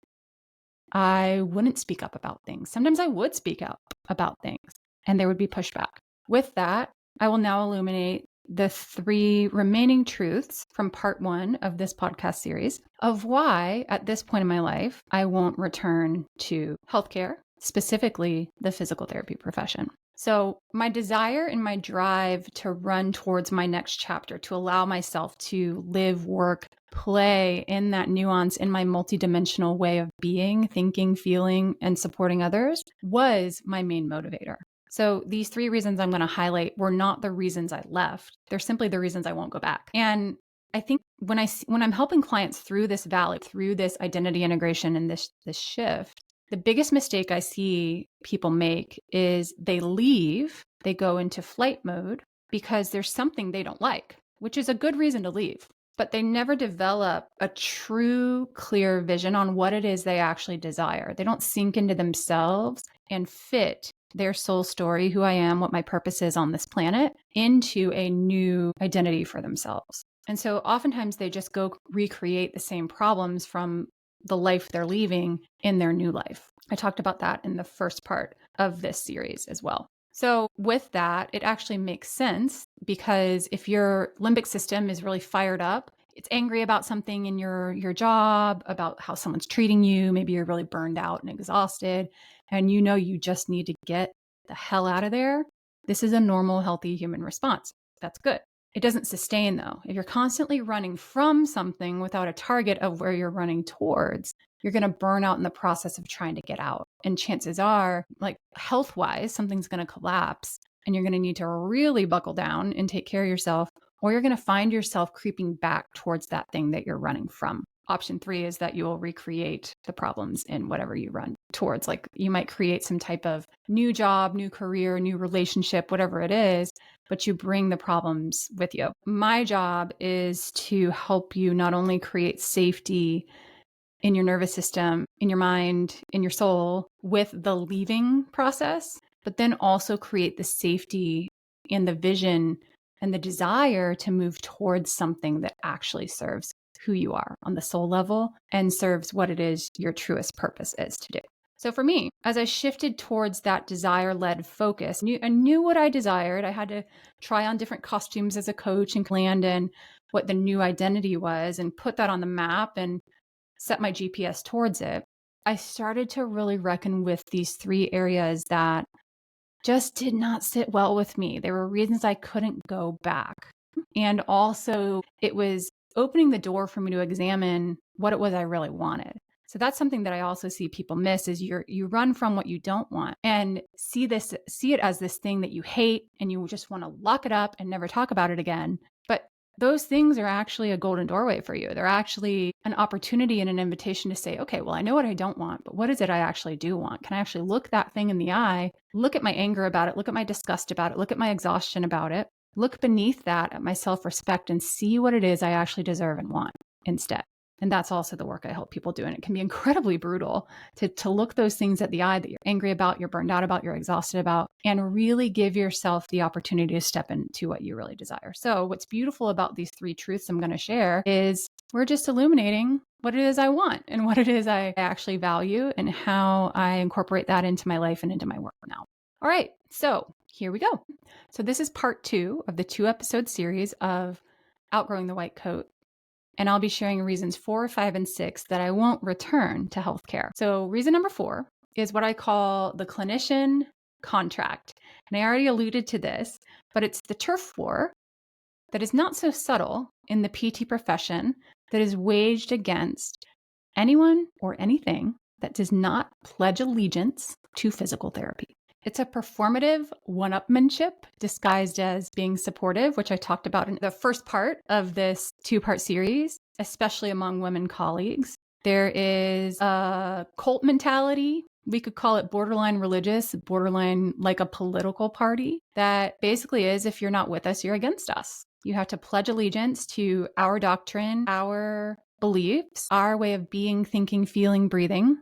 I wouldn't speak up about things. Sometimes I would speak up about things and there would be pushback. With that, I will now illuminate the three remaining truths from part one of this podcast series of why, at this point in my life, I won't return to healthcare, specifically the physical therapy profession. So my desire and my drive to run towards my next chapter, to allow myself to live, work, play in that nuance in my multidimensional way of being, thinking, feeling, and supporting others was my main motivator. So these three reasons I'm going to highlight were not the reasons I left. They're simply the reasons I won't go back. And I think when I'm helping clients through this valley, through this identity integration and this shift, the biggest mistake I see people make is they leave, they go into flight mode because there's something they don't like, which is a good reason to leave. But they never develop a true, clear vision on what it is they actually desire. They don't sink into themselves and fit their soul story, who I am, what my purpose is on this planet, into a new identity for themselves. And so oftentimes they just go recreate the same problems from the life they're leaving in their new life. I talked about that in the first part of this series as well. So with that, it actually makes sense because if your limbic system is really fired up, it's angry about something in your job, about how someone's treating you, maybe you're really burned out and exhausted, and you know you just need to get the hell out of there. This is a normal, healthy human response. That's good. It doesn't sustain though. If you're constantly running from something without a target of where you're running towards, you're going to burn out in the process of trying to get out. And chances are, like health wise, something's going to collapse and you're going to need to really buckle down and take care of yourself, or you're going to find yourself creeping back towards that thing that you're running from. Option 3 is that you will recreate the problems in whatever you run towards. Like you might create some type of new job, new career, new relationship, whatever it is, but you bring the problems with you. My job is to help you not only create safety in your nervous system, in your mind, in your soul with the leaving process, but then also create the safety and the vision and the desire to move towards something that actually serves who you are on the soul level and serves what it is your truest purpose is to do. So for me, as I shifted towards that desire-led focus, I knew what I desired. I had to try on different costumes as a coach and land in what the new identity was and put that on the map and set my GPS towards it. I started to really reckon with these 3 areas that just did not sit well with me. There were reasons I couldn't go back. And also it was opening the door for me to examine what it was I really wanted. So that's something that I also see people miss is you run from what you don't want and see it as this thing that you hate and you just want to lock it up and never talk about it again. But those things are actually a golden doorway for you. They're actually an opportunity and an invitation to say, okay, well, I know what I don't want, but what is it I actually do want? Can I actually look that thing in the eye, look at my anger about it, look at my disgust about it, look at my exhaustion about it, look beneath that at my self-respect and see what it is I actually deserve and want instead. And that's also the work I help people do. And it can be incredibly brutal to look those things at the eye that you're angry about, you're burned out about, you're exhausted about, and really give yourself the opportunity to step into what you really desire. So what's beautiful about these 3 truths I'm going to share is we're just illuminating what it is I want and what it is I actually value and how I incorporate that into my life and into my work now. All right, so here we go. So this is part 2 of the 2-episode series of Outgrowing the White Coat. And I'll be sharing reasons 4, 5, and 6 that I won't return to healthcare. So reason number 4 is what I call the clinician contract. And I already alluded to this, but it's the turf war that is not so subtle in the PT profession that is waged against anyone or anything that does not pledge allegiance to physical therapy. It's a performative one-upmanship disguised as being supportive, which I talked about in the first part of this 2-part series, especially among women colleagues. There is a cult mentality. We could call it borderline religious, borderline like a political party that basically is, if you're not with us, you're against us. You have to pledge allegiance to our doctrine, our beliefs, our way of being, thinking, feeling, breathing.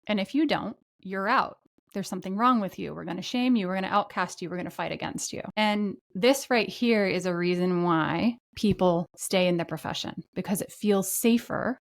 And if you don't, you're out. There's something wrong with you. We're going to shame you. We're going to outcast you. We're going to fight against you. And this right here is a reason why people stay in the profession, because it feels safer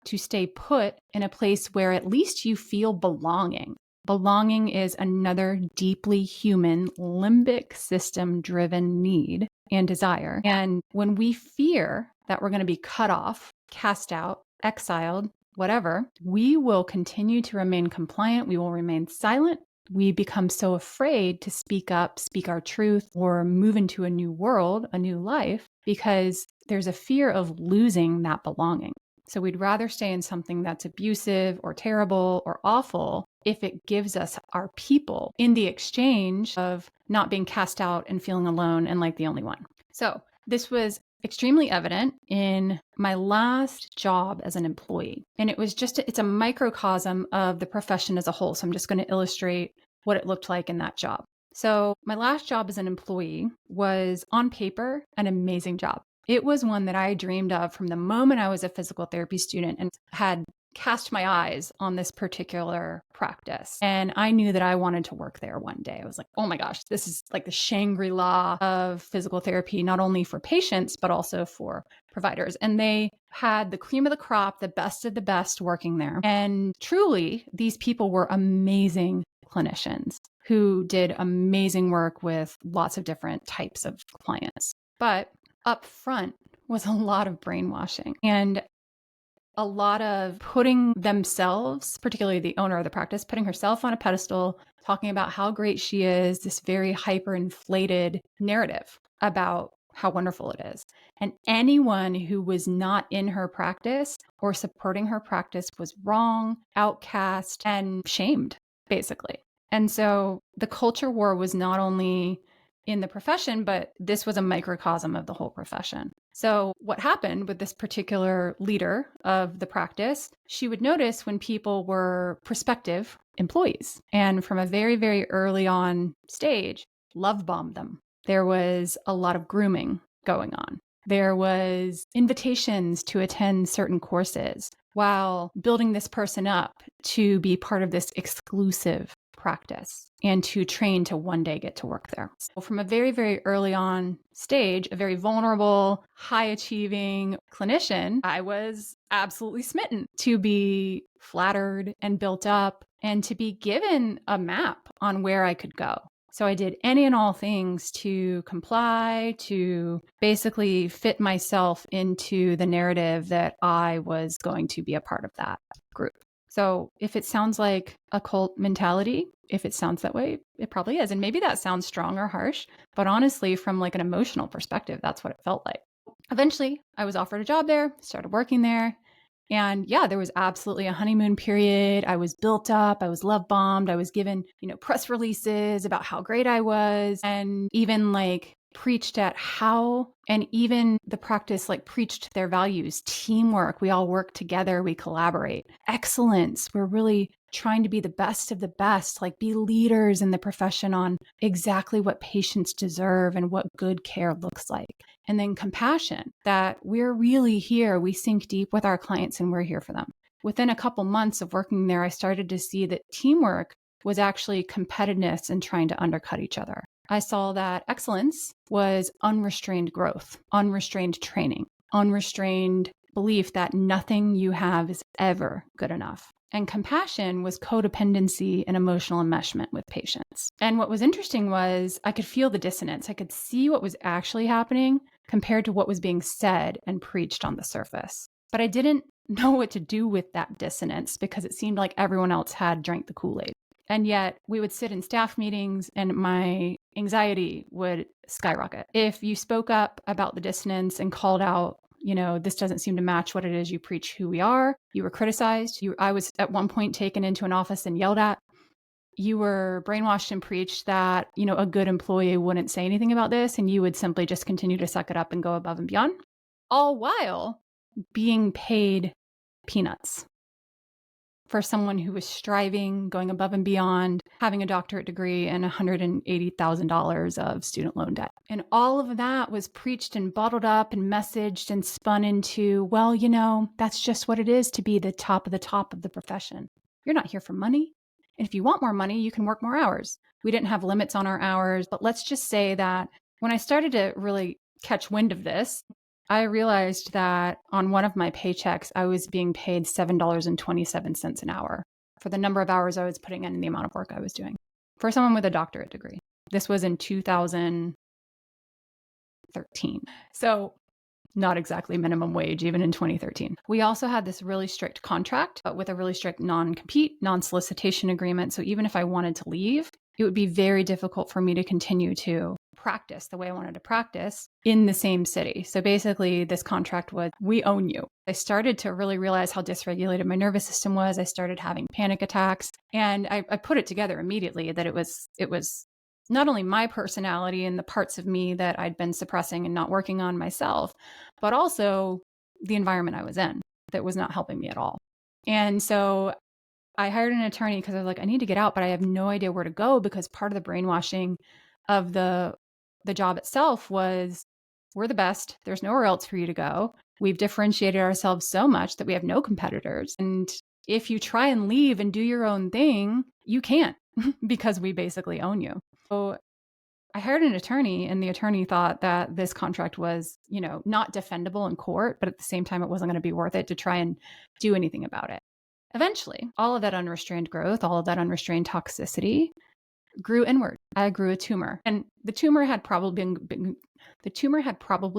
to stay put in a place where at least you feel belonging. Belonging is another deeply human limbic system driven need and desire. And when we fear that we're going to be cut off, cast out, exiled, whatever, we will continue to remain compliant. We will remain silent. We become so afraid to speak up, speak our truth, or move into a new world, a new life, because there's a fear of losing that belonging. So we'd rather stay in something that's abusive or terrible or awful if it gives us our people in the exchange of not being cast out and feeling alone and like the only one. So this was extremely evident in my last job as an employee. And it's a microcosm of the profession as a whole. So I'm just going to illustrate what it looked like in that job. So my last job as an employee was on paper an amazing job. It was one that I dreamed of from the moment I was a physical therapy student and had cast my eyes on this particular practice. And I knew that I wanted to work there one day. I was like, oh my gosh, this is like the Shangri-La of physical therapy, not only for patients, but also for providers. And they had the cream of the crop, the best of the best working there. And truly, these people were amazing clinicians who did amazing work with lots of different types of clients. But up front was a lot of brainwashing and a lot of putting themselves, particularly the owner of the practice, putting herself on a pedestal, talking about how great she is, this very hyperinflated narrative about how wonderful it is. And anyone who was not in her practice or supporting her practice was wrong, outcast, and shamed, basically. And so the culture war was not only in the profession, but this was a microcosm of the whole profession. So what happened with this particular leader of the practice, she would notice when people were prospective employees, and from a very, very early on stage, love bombed them. There was a lot of grooming going on. There was invitations to attend certain courses while building this person up to be part of this exclusive practice and to train to one day get to work there. So from a very, very early on stage, a very vulnerable, high achieving clinician, I was absolutely smitten to be flattered and built up and to be given a map on where I could go. So I did any and all things to comply, to basically fit myself into the narrative that I was going to be a part of that group. So if it sounds like a cult mentality, if it sounds that way, it probably is. And maybe that sounds strong or harsh, but honestly, from like an emotional perspective, that's what it felt like. Eventually, I was offered a job there, started working there. And yeah, there was absolutely a honeymoon period. I was built up. I was love bombed. I was given, press releases about how great I was, and even like preached at how, and even the practice like preached their values, teamwork. We all work together. We collaborate. Excellence. We're really trying to be the best of the best, like be leaders in the profession on exactly what patients deserve and what good care looks like. And then compassion, that we're really here. We sink deep with our clients and we're here for them. Within a couple months of working there, I started to see that teamwork was actually competitiveness and trying to undercut each other. I saw that excellence was unrestrained growth, unrestrained training, unrestrained belief that nothing you have is ever good enough. And compassion was codependency and emotional enmeshment with patients. And what was interesting was I could feel the dissonance. I could see what was actually happening compared to what was being said and preached on the surface. But I didn't know what to do with that dissonance because it seemed like everyone else had drank the Kool-Aid. And yet we would sit in staff meetings and my anxiety would skyrocket. If you spoke up about the dissonance and called out, this doesn't seem to match what it is you preach who we are, you were criticized. I was at one point taken into an office and yelled at. You were brainwashed and preached that, a good employee wouldn't say anything about this and you would simply just continue to suck it up and go above and beyond, all while being paid peanuts for someone who was striving, going above and beyond, having a doctorate degree and $180,000 of student loan debt. And all of that was preached and bottled up and messaged and spun into, well, that's just what it is to be the top of the profession. You're not here for money. And if you want more money, you can work more hours. We didn't have limits on our hours, but let's just say that when I started to really catch wind of this, I realized that on one of my paychecks, I was being paid $7.27 an hour for the number of hours I was putting in and the amount of work I was doing for someone with a doctorate degree. This was in 2013. So not exactly minimum wage, even in 2013. We also had this really strict contract with a really strict non-compete, non-solicitation agreement. So even if I wanted to leave, it would be very difficult for me to continue to practice the way I wanted to practice in the same city. So basically this contract was, we own you. I started to really realize how dysregulated my nervous system was. I started having panic attacks, and I put it together immediately that it was not only my personality and the parts of me that I'd been suppressing and not working on myself, but also the environment I was in that was not helping me at all. And so I hired an attorney because I was like, I need to get out, but I have no idea where to go, because part of the brainwashing of the job itself was, we're the best. There's nowhere else for you to go. We've differentiated ourselves so much that we have no competitors. And if you try and leave and do your own thing, you can't because we basically own you. So I hired an attorney, and the attorney thought that this contract was, not defendable in court, but at the same time, it wasn't going to be worth it to try and do anything about it. Eventually, all of that unrestrained growth, all of that unrestrained toxicity grew inward. I grew a tumor, and the tumor had probably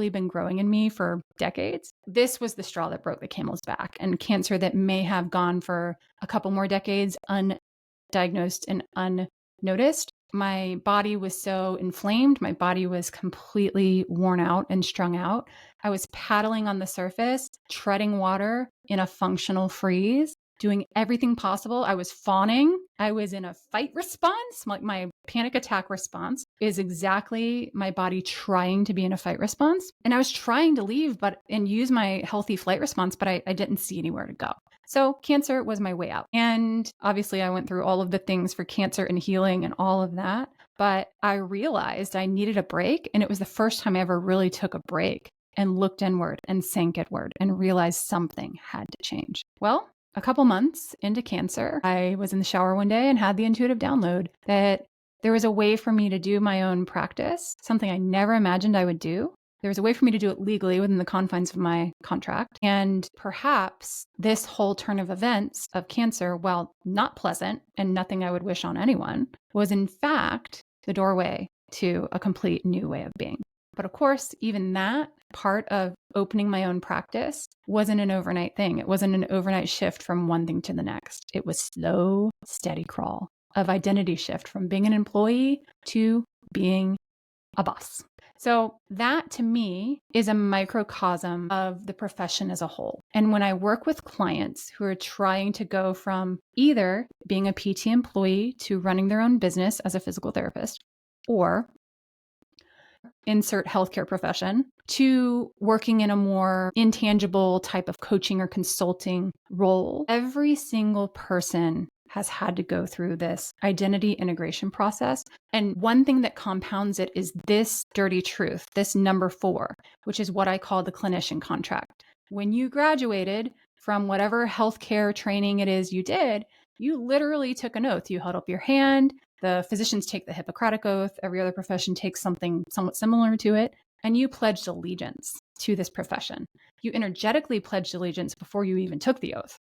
been growing in me for decades. This was the straw that broke the camel's back, and cancer that may have gone for a couple more decades undiagnosed and unnoticed My body was so inflamed. My body was completely worn out and strung out. I was paddling on the surface, treading water in a functional freeze, doing everything possible. I was fawning. I was in a fight response. Like my panic attack response is exactly my body trying to be in a fight response. And I was trying to leave and use my healthy flight response, but I didn't see anywhere to go. So cancer was my way out. And obviously I went through all of the things for cancer and healing and all of that. But I realized I needed a break. And it was the first time I ever really took a break and looked inward and sank inward and realized something had to change. Well, a couple months into cancer, I was in the shower one day and had the intuitive download that there was a way for me to do my own practice, something I never imagined I would do. There was a way for me to do it legally within the confines of my contract. And perhaps this whole turn of events of cancer, while not pleasant and nothing I would wish on anyone, was in fact the doorway to a complete new way of being. But of course, even that part of opening my own practice wasn't an overnight thing. It wasn't an overnight shift from one thing to the next. It was slow, steady crawl of identity shift from being an employee to being a boss. So that to me is a microcosm of the profession as a whole. And when I work with clients who are trying to go from either being a PT employee to running their own business as a physical therapist, or insert healthcare profession, to working in a more intangible type of coaching or consulting role, every single person has had to go through this identity integration process. And one thing that compounds it is this dirty truth, this number 4, which is what I call the clinician contract. When you graduated from whatever healthcare training it is you did, you literally took an oath. You held up your hand. The physicians take the Hippocratic Oath. Every other profession takes something somewhat similar to it. And you pledged allegiance to this profession. You energetically pledged allegiance before you even took the oath.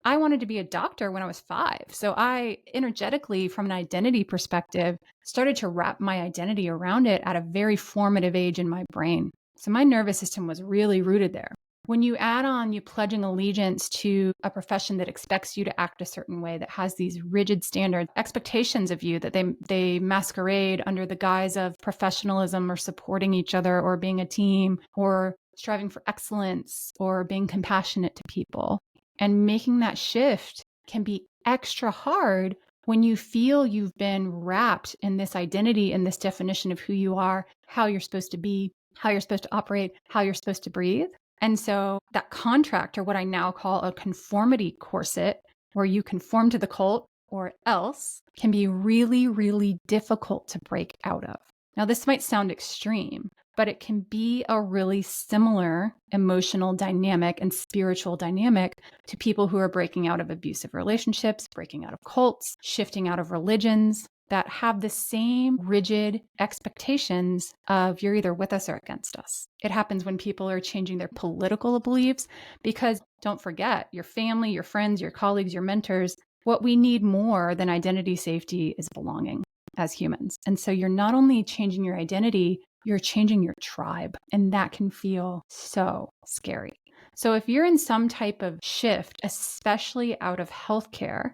I wanted to be a doctor when I was 5. So I energetically, from an identity perspective, started to wrap my identity around it at a very formative age in my brain. So my nervous system was really rooted there. When you add on you pledging allegiance to a profession that expects you to act a certain way, that has these rigid standards, expectations of you that they masquerade under the guise of professionalism or supporting each other or being a team or striving for excellence or being compassionate to people. And making that shift can be extra hard when you feel you've been wrapped in this identity and this definition of who you are, how you're supposed to be, how you're supposed to operate, how you're supposed to breathe. And so that contract, or what I now call a conformity corset, where you conform to the cult or else, can be really, really difficult to break out of. Now, this might sound extreme, but it can be a really similar emotional dynamic and spiritual dynamic to people who are breaking out of abusive relationships, breaking out of cults, shifting out of religions that have the same rigid expectations of you're either with us or against us. It happens when people are changing their political beliefs because don't forget, your family, your friends, your colleagues, your mentors, what we need more than identity safety is belonging as humans. And so you're not only changing your identity, you're changing your tribe. And that can feel so scary. So if you're in some type of shift, especially out of healthcare,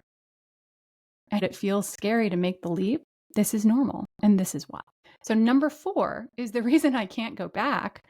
and it feels scary to make the leap, this is normal. And this is why. So number 4 is the reason I can't go back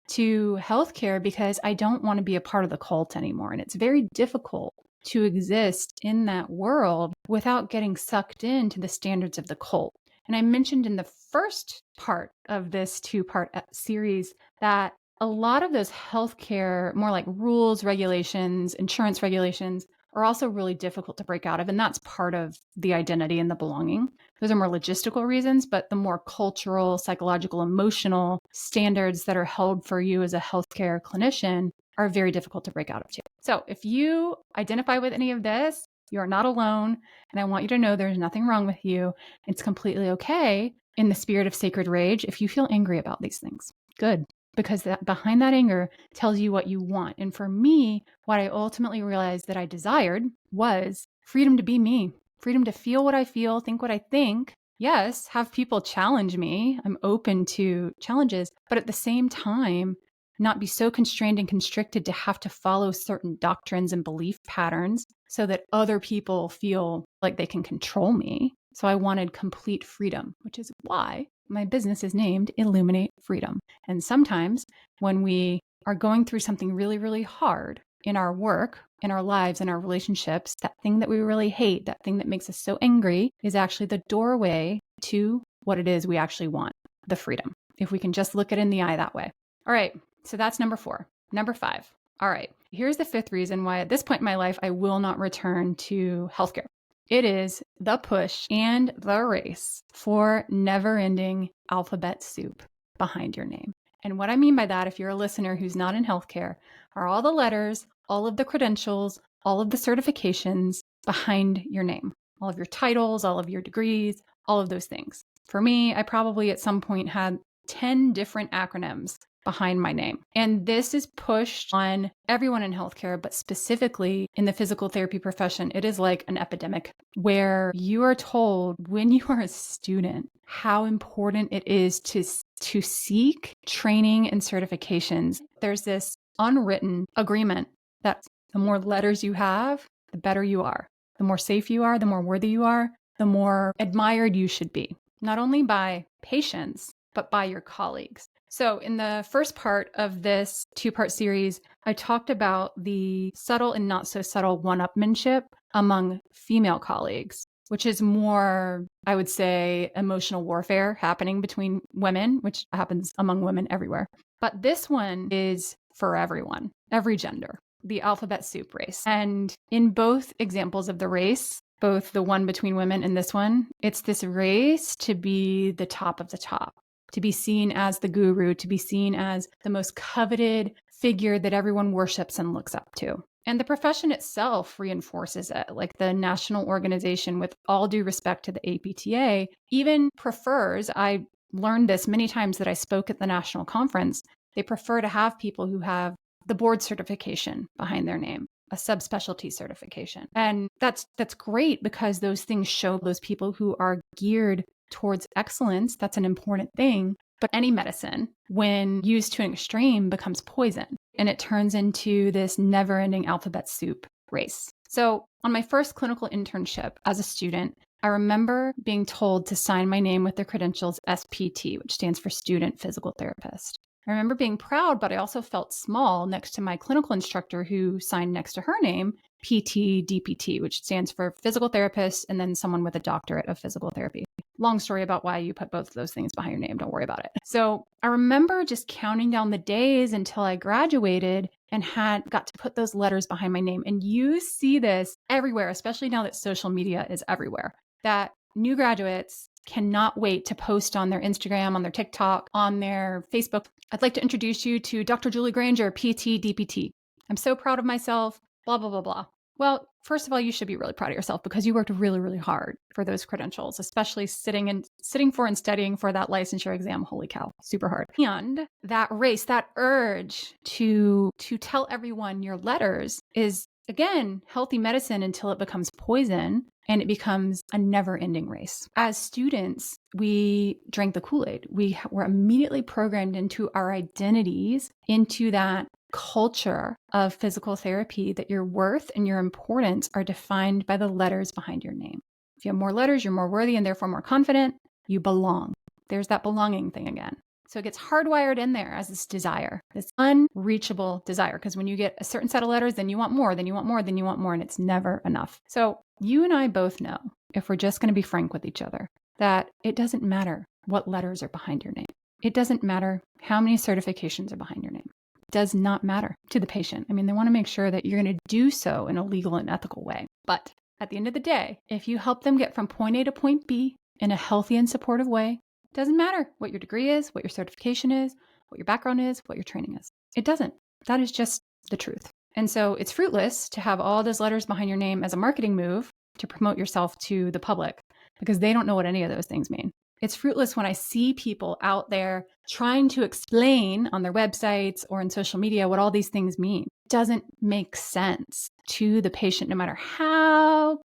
to healthcare, because I don't want to be a part of the cult anymore. And it's very difficult to exist in that world without getting sucked into the standards of the cult. And I mentioned in the first part of this 2-part series that a lot of those healthcare, more like rules, regulations, insurance regulations, are also really difficult to break out of. And that's part of the identity and the belonging. Those are more logistical reasons, but the more cultural, psychological, emotional standards that are held for you as a healthcare clinician are very difficult to break out of too. So if you identify with any of this, you are not alone. And I want you to know there's nothing wrong with you. It's completely okay in the spirit of sacred rage if you feel angry about these things. Good. Because behind that anger tells you what you want. And for me, what I ultimately realized that I desired was freedom to be me, freedom to feel what I feel, think what I think. Yes, have people challenge me. I'm open to challenges, but at the same time, not be so constrained and constricted to have to follow certain doctrines and belief patterns so that other people feel like they can control me. So I wanted complete freedom, which is why my business is named Illuminate Freedom. And sometimes when we are going through something really, really hard in our work, in our lives, in our relationships, that thing that we really hate, that thing that makes us so angry is actually the doorway to what it is we actually want, the freedom, if we can just look it in the eye that way. All right, so that's number 4. Number 5. All right, here's the 5th reason why at this point in my life, I will not return to healthcare. It is the push and the race for never-ending alphabet soup behind your name. And what I mean by that, if you're a listener who's not in healthcare, are all the letters, all of the credentials, all of the certifications behind your name, all of your titles, all of your degrees, all of those things. For me, I probably at some point had 10 different acronyms behind my name. And this is pushed on everyone in healthcare, but specifically in the physical therapy profession. It is like an epidemic where you are told when you are a student how important it is to seek training and certifications. There's this unwritten agreement that the more letters you have, the better you are. The more safe you are, the more worthy you are, the more admired you should be, not only by patients, but by your colleagues. So in the first part of this 2-part series, I talked about the subtle and not so subtle one-upmanship among female colleagues, which is more, I would say, emotional warfare happening between women, which happens among women everywhere. But this one is for everyone, every gender, the alphabet soup race. And in both examples of the race, both the one between women and this one, it's this race to be the top of the top, to be seen as the guru, to be seen as the most coveted figure that everyone worships and looks up to. And the profession itself reinforces it. Like the national organization, with all due respect to the APTA, even prefers, I learned this many times that I spoke at the national conference, they prefer to have people who have the board certification behind their name, a subspecialty certification. And that's great because those things show those people who are geared towards excellence. That's an important thing. But any medicine, when used to an extreme, becomes poison. And it turns into this never-ending alphabet soup race. So on my first clinical internship as a student, I remember being told to sign my name with the credentials SPT, which stands for Student Physical Therapist. I remember being proud, but I also felt small next to my clinical instructor who signed next to her name, PT DPT, which stands for Physical Therapist, and then someone with a doctorate of physical therapy. Long story about why you put both of those things behind your name. Don't worry about it. So I remember just counting down the days until I graduated and got to put those letters behind my name. And you see this everywhere, especially now that social media is everywhere, that new graduates cannot wait to post on their Instagram, on their TikTok, on their Facebook. I'd like to introduce you to Dr. Julie Granger, PT DPT. I'm so proud of myself, blah, blah, blah, blah. Well, first of all, you should be really proud of yourself because you worked really, really hard for those credentials, especially sitting for and studying for that licensure exam. Holy cow, super hard. And that race, that urge to tell everyone your letters is, again, healthy medicine until it becomes poison and it becomes a never-ending race. As students, we drank the Kool-Aid. We were immediately programmed into our identities, into that culture of physical therapy, that your worth and your importance are defined by the letters behind your name. If you have more letters, you're more worthy and therefore more confident. You belong. There's that belonging thing again. So it gets hardwired in there as this desire, this unreachable desire. Because when you get a certain set of letters, then you want more, then you want more, then you want more, and it's never enough. So you and I both know, if we're just going to be frank with each other, that it doesn't matter what letters are behind your name. It doesn't matter how many certifications are behind your name. It does not matter to the patient. I mean, they want to make sure that you're going to do so in a legal and ethical way. But at the end of the day, if you help them get from point A to point B in a healthy and supportive way, it doesn't matter what your degree is, what your certification is, what your background is, what your training is. It doesn't. That is just the truth. And so it's fruitless to have all those letters behind your name as a marketing move to promote yourself to the public because they don't know what any of those things mean. It's fruitless when I see people out there trying to explain on their websites or in social media what all these things mean. It doesn't make sense to the patient, no matter how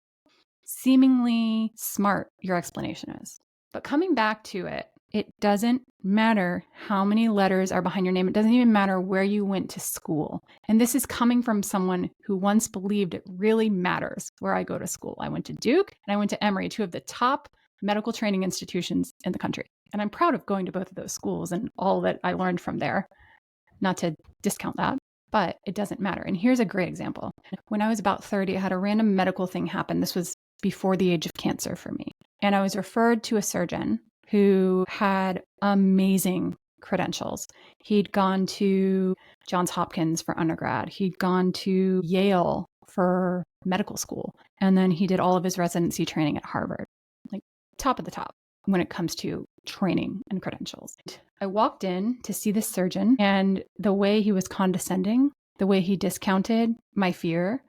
seemingly smart your explanation is. But coming back to it, It doesn't matter how many letters are behind your name. It doesn't even matter where you went to school. And this is coming from someone who once believed it really matters where I go to school. I went to Duke and I went to Emory, two of the top medical training institutions in the country. And I'm proud of going to both of those schools and all that I learned from there. Not to discount that, but it doesn't matter. And here's a great example. When I was about 30, I had a random medical thing happen. This was before the age of cancer for me. And I was referred to a surgeon who had amazing credentials. He'd gone to Johns Hopkins for undergrad. He'd gone to Yale for medical school. And then he did all of his residency training at Harvard, like top of the top when it comes to training and credentials. I walked in to see this surgeon, and the way he was condescending, the way he discounted my fear,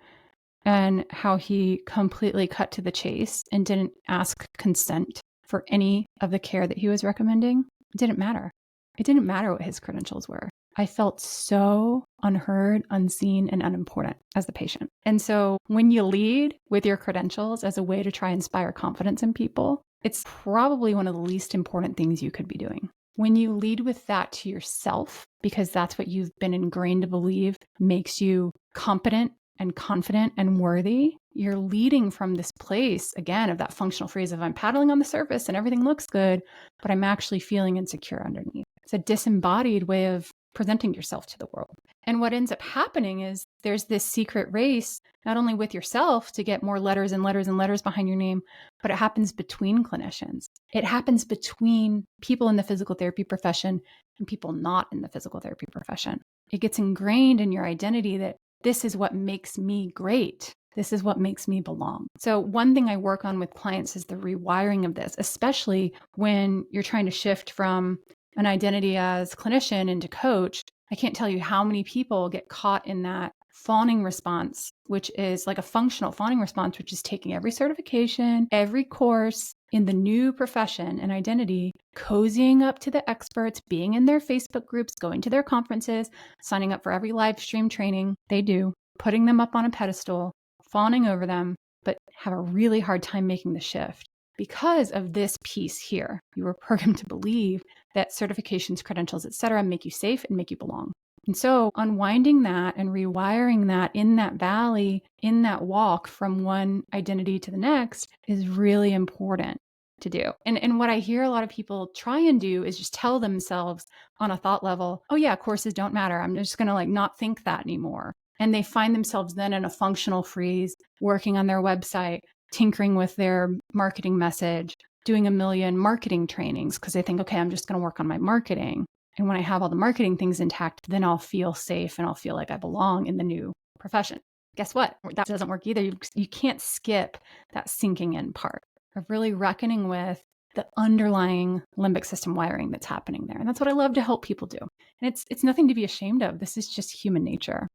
and how he completely cut to the chase and didn't ask consent for any of the care that he was recommending, it didn't matter. It didn't matter what his credentials were. I felt so unheard, unseen, and unimportant as the patient. And so when you lead with your credentials as a way to try and inspire confidence in people, it's probably one of the least important things you could be doing. When you lead with that to yourself, because that's what you've been ingrained to believe makes you competent and confident and worthy, you're leading from this place, again, of that functional phrase of I'm paddling on the surface and everything looks good, but I'm actually feeling insecure underneath. It's a disembodied way of presenting yourself to the world. And what ends up happening is there's this secret race, not only with yourself to get more letters and letters and letters behind your name, but it happens between clinicians. It happens between people in the physical therapy profession and people not in the physical therapy profession. It gets ingrained in your identity that this is what makes me great. This is what makes me belong. So one thing I work on with clients is the rewiring of this, especially when you're trying to shift from an identity as clinician into coach. I can't tell you how many people get caught in that fawning response, which is like a functional fawning response, which is taking every certification, every course in the new profession and identity, cozying up to the experts, being in their Facebook groups, going to their conferences, signing up for every live stream training they do, putting them up on a pedestal, fawning over them, but have a really hard time making the shift. Because of this piece here, you were programmed to believe that certifications, credentials, etc., make you safe and make you belong. And so unwinding that and rewiring that in that valley, in that walk from one identity to the next is really important to do. And what I hear a lot of people try and do is just tell themselves on a thought level, oh yeah, courses don't matter. I'm just going to not think that anymore. And they find themselves then in a functional freeze, working on their website, tinkering with their marketing message, doing a million marketing trainings because they think, okay, I'm just going to work on my marketing. And when I have all the marketing things intact, then I'll feel safe and I'll feel like I belong in the new profession. Guess what? That doesn't work either. You can't skip that sinking in part of really reckoning with the underlying limbic system wiring that's happening there. And that's what I love to help people do. And it's nothing to be ashamed of. This is just human nature.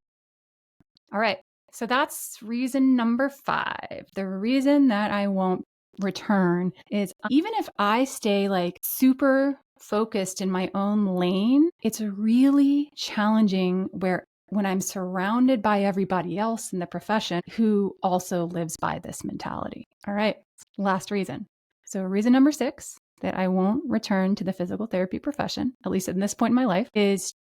All right. So that's reason number 5. The reason that I won't return is even if I stay super focused in my own lane, it's really challenging when I'm surrounded by everybody else in the profession who also lives by this mentality. All right. Last reason. So reason number 6 that I won't return to the physical therapy profession, at least at this point in my life, is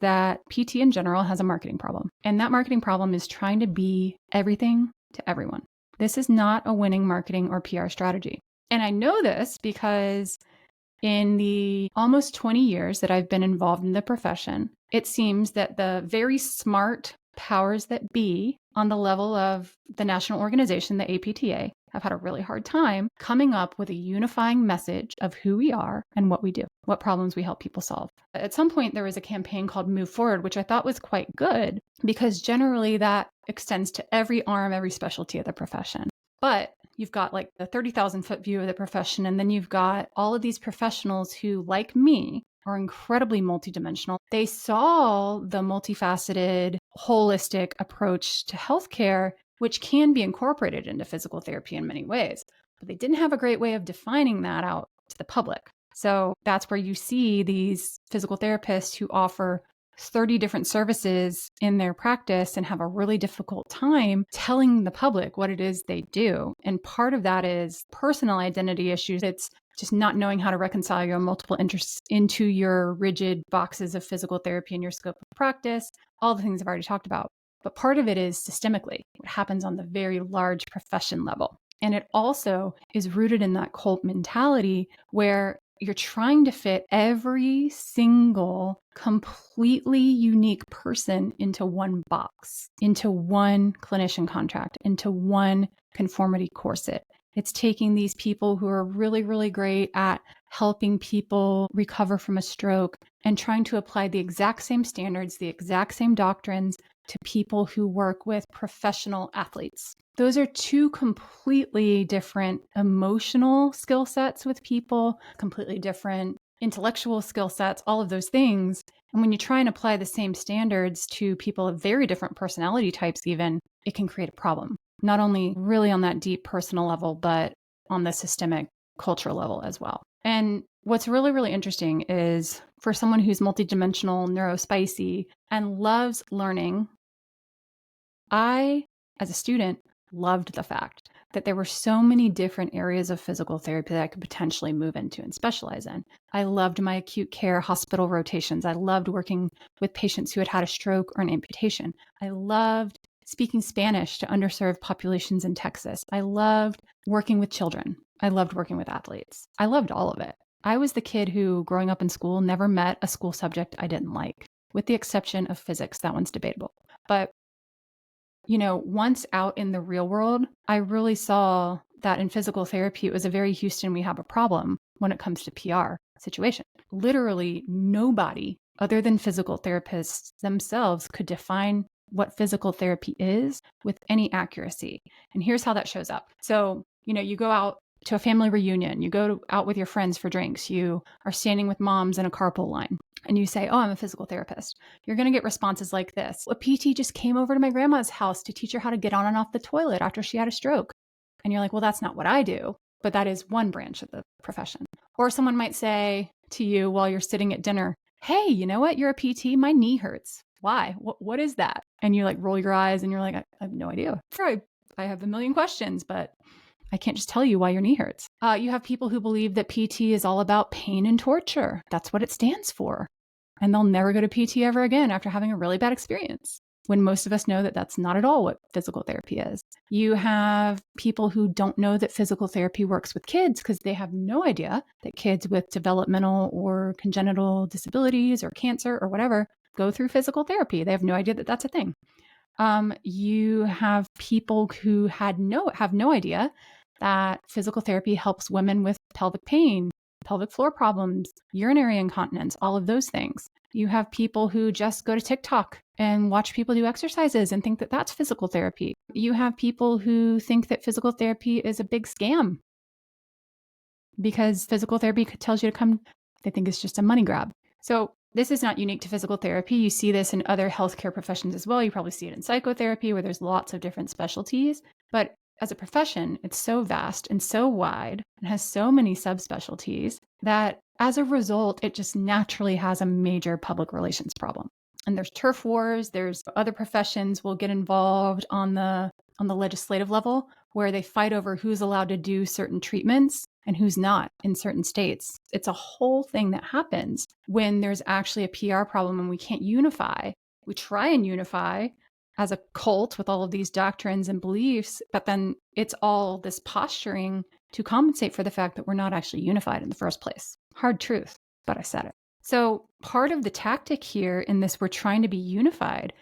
that PT in general has a marketing problem. And that marketing problem is trying to be everything to everyone. This is not a winning marketing or PR strategy. And I know this because in the almost 20 years that I've been involved in the profession, it seems that the very smart powers that be on the level of the national organization, the APTA, have had a really hard time coming up with a unifying message of who we are and what we do, what problems we help people solve. At some point, there was a campaign called Move Forward, which I thought was quite good because generally that extends to every arm, every specialty of the profession. But you've got the 30,000 foot view of the profession, and then you've got all of these professionals who, like me, are incredibly multidimensional. They saw the multifaceted, holistic approach to healthcare, which can be incorporated into physical therapy in many ways, but they didn't have a great way of defining that out to the public. So that's where you see these physical therapists who offer 30 different services in their practice and have a really difficult time telling the public what it is they do. And part of that is personal identity issues. It's just not knowing how to reconcile your multiple interests into your rigid boxes of physical therapy and your scope of practice, all the things I've already talked about. But part of it is systemically, what happens on the very large profession level. And it also is rooted in that cult mentality where you're trying to fit every single completely unique person into one box, into one clinician contract, into one conformity corset. It's taking these people who are really, really great at helping people recover from a stroke and trying to apply the exact same standards, the exact same doctrines to people who work with professional athletes. Those are two completely different emotional skill sets with people, completely different intellectual skill sets, all of those things. And when you try and apply the same standards to people of very different personality types, even, it can create a problem. Not only really on that deep personal level, but on the systemic cultural level as well. And what's really, really interesting is for someone who's multidimensional, neurospicy, and loves learning, I, as a student, loved the fact that there were so many different areas of physical therapy that I could potentially move into and specialize in. I loved my acute care hospital rotations. I loved working with patients who had had a stroke or an amputation. I loved speaking Spanish to underserved populations in Texas. I loved working with children. I loved working with athletes. I loved all of it. I was the kid who, growing up in school, never met a school subject I didn't like, with the exception of physics. That one's debatable. But once out in the real world, I really saw that in physical therapy, it was a very Houston, we have a problem when it comes to PR situation. Literally nobody other than physical therapists themselves could define what physical therapy is with any accuracy. And here's how that shows up. So, you go out to a family reunion, you go out with your friends for drinks, you are standing with moms in a carpool line, and you say, "Oh, I'm a physical therapist." You're going to get responses like this. "A PT just came over to my grandma's house to teach her how to get on and off the toilet after she had a stroke." And you're like, "Well, that's not what I do." But that is one branch of the profession. Or someone might say to you while you're sitting at dinner, "Hey, you know what? You're a PT. My knee hurts. Why? What is that?" And you roll your eyes and you're like, "I have no idea. I have a million questions, but I can't just tell you why your knee hurts." You have people who believe that PT is all about pain and torture. That's what it stands for. And they'll never go to PT ever again after having a really bad experience, when most of us know that that's not at all what physical therapy is. You have people who don't know that physical therapy works with kids because they have no idea that kids with developmental or congenital disabilities or cancer or whatever go through physical therapy. They have no idea that that's a thing. You have people who have no idea that physical therapy helps women with pelvic pain, pelvic floor problems, urinary incontinence, all of those things. You have people who just go to TikTok and watch people do exercises and think that that's physical therapy. You have people who think that physical therapy is a big scam because physical therapy tells you to come. They think it's just a money grab. So this is not unique to physical therapy. You see this in other healthcare professions as well. You probably see it in psychotherapy where there's lots of different specialties. But as a profession, it's so vast and so wide and has so many subspecialties that as a result, it just naturally has a major public relations problem. And there's turf wars. There's other professions will get involved on the legislative level where they fight over who's allowed to do certain treatments and who's not in certain states. It's a whole thing that happens when there's actually a PR problem and we can't unify. We try and unify as a cult with all of these doctrines and beliefs, but then it's all this posturing to compensate for the fact that we're not actually unified in the first place. Hard truth, but I said it. So part of the tactic here in this we're trying to be unified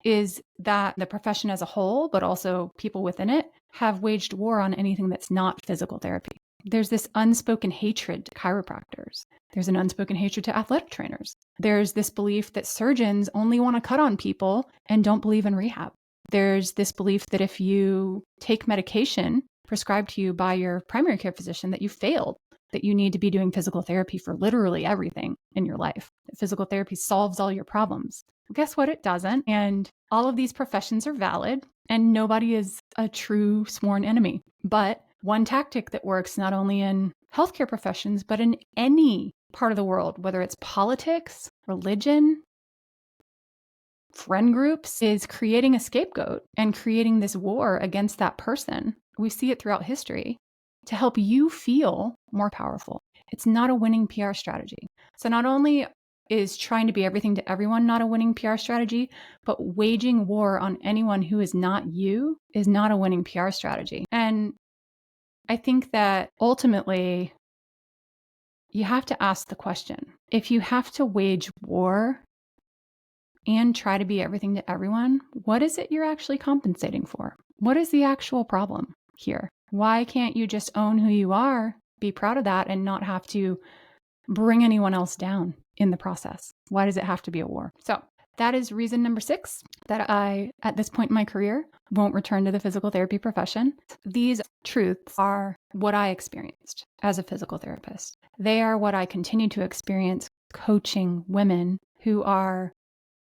is that the profession as a whole, but also people within it, have waged war on anything that's not physical therapy. There's this unspoken hatred to chiropractors. There's an unspoken hatred to athletic trainers. There's this belief that surgeons only want to cut on people and don't believe in rehab. There's this belief that if you take medication prescribed to you by your primary care physician, that you failed, that you need to be doing physical therapy for literally everything in your life. That physical therapy solves all your problems. Well, guess what? It doesn't. And all of these professions are valid and nobody is a true sworn enemy. But one tactic that works not only in healthcare professions, but in any part of the world, whether it's politics, religion, friend groups, is creating a scapegoat and creating this war against that person. We see it throughout history to help you feel more powerful. It's not a winning PR strategy. So not only is trying to be everything to everyone not a winning PR strategy, but waging war on anyone who is not you is not a winning PR strategy. And I think that ultimately you have to ask the question, if you have to wage war and try to be everything to everyone, what is it you're actually compensating for? What is the actual problem here? Why can't you just own who you are, be proud of that, and not have to bring anyone else down in the process? Why does it have to be a war? So that is reason number 6 that I, at this point in my career, won't return to the physical therapy profession. These truths are what I experienced as a physical therapist. They are what I continue to experience coaching women who are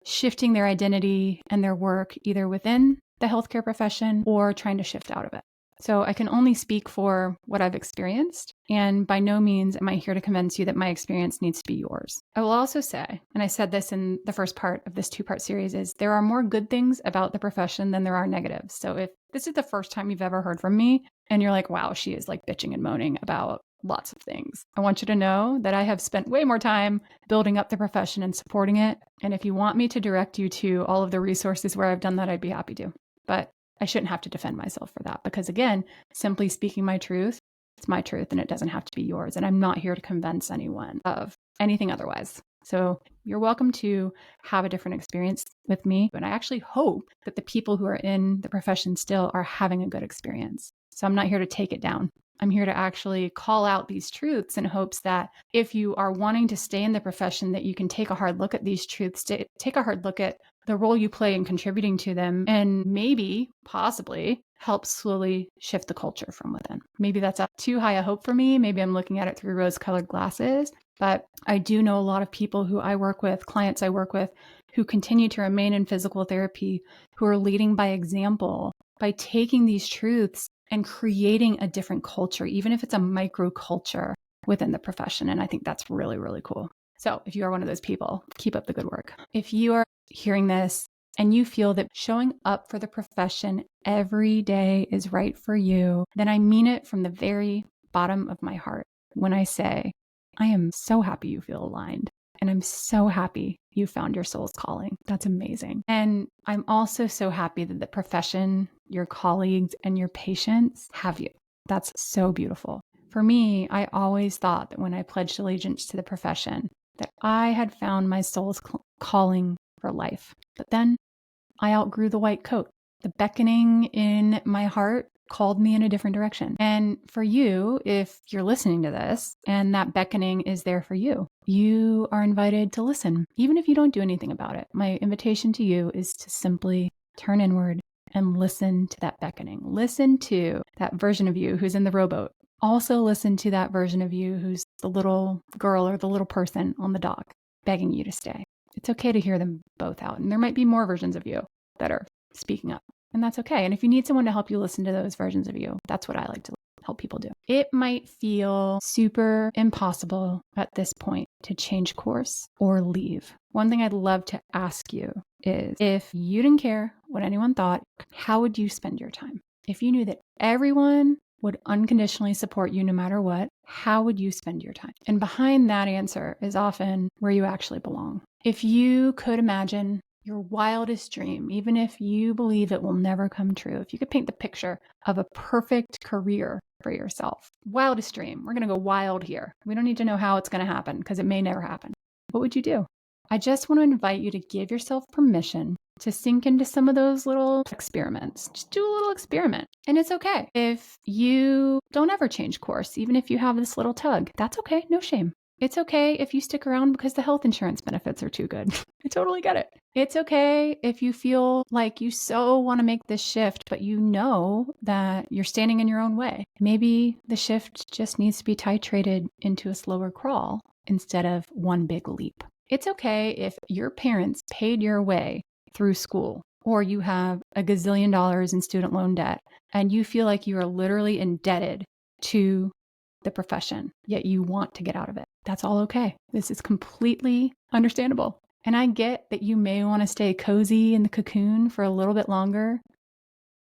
shifting their identity and their work either within the healthcare profession or trying to shift out of it. So I can only speak for what I've experienced, and by no means am I here to convince you that my experience needs to be yours. I will also say, and I said this in the first part of this 2-part series, is there are more good things about the profession than there are negatives. So if this is the first time you've ever heard from me and you're like, wow, she is like bitching and moaning about lots of things, I want you to know that I have spent way more time building up the profession and supporting it. And if you want me to direct you to all of the resources where I've done that, I'd be happy to. But I shouldn't have to defend myself for that because, again, simply speaking my truth, it's my truth and it doesn't have to be yours. And I'm not here to convince anyone of anything otherwise. So you're welcome to have a different experience with me. And I actually hope that the people who are in the profession still are having a good experience. So I'm not here to take it down. I'm here to actually call out these truths in hopes that if you are wanting to stay in the profession, that you can take a hard look at these truths, take a hard look at the role you play in contributing to them, and maybe, possibly, help slowly shift the culture from within. Maybe that's too high a hope for me. Maybe I'm looking at it through rose-colored glasses, but I do know a lot of people who I work with, clients I work with, who continue to remain in physical therapy, who are leading by example, by taking these truths and creating a different culture, even if it's a micro culture within the profession. And I think that's really, really cool. So if you are one of those people, keep up the good work. If you are hearing this and you feel that showing up for the profession every day is right for you, then I mean it from the very bottom of my heart when I say, I am so happy you feel aligned. And I'm so happy you found your soul's calling. That's amazing. And I'm also so happy that the profession, your colleagues, and your patients have you. That's so beautiful. For me, I always thought that when I pledged allegiance to the profession, that I had found my soul's calling for life. But then I outgrew the white coat. The beckoning in my heart called me in a different direction. And for you, if you're listening to this and that beckoning is there for you, you are invited to listen, even if you don't do anything about it. My invitation to you is to simply turn inward and listen to that beckoning. Listen to that version of you who's in the rowboat. Also listen to that version of you who's the little girl or the little person on the dock begging you to stay. It's okay to hear them both out. And there might be more versions of you that are speaking up. And that's okay. And if you need someone to help you listen to those versions of you, that's what I like to help people do. It might feel super impossible at this point to change course or leave. One thing I'd love to ask you is, if you didn't care what anyone thought, how would you spend your time? If you knew that everyone would unconditionally support you no matter what, how would you spend your time? And behind that answer is often where you actually belong. If you could imagine your wildest dream, even if you believe it will never come true, if you could paint the picture of a perfect career for yourself, wildest dream, we're going to go wild here. We don't need to know how it's going to happen because it may never happen. What would you do? I just want to invite you to give yourself permission to sink into some of those little experiments. Just do a little experiment. And it's okay if you don't ever change course, even if you have this little tug. That's okay. No shame. It's okay if you stick around because the health insurance benefits are too good. I totally get it. It's okay if you feel like you so want to make this shift, but you know that you're standing in your own way. Maybe the shift just needs to be titrated into a slower crawl instead of one big leap. It's okay if your parents paid your way through school, or you have a gazillion dollars in student loan debt, and you feel like you are literally indebted to the profession, yet you want to get out of it. That's all okay. This is completely understandable. And I get that you may want to stay cozy in the cocoon for a little bit longer,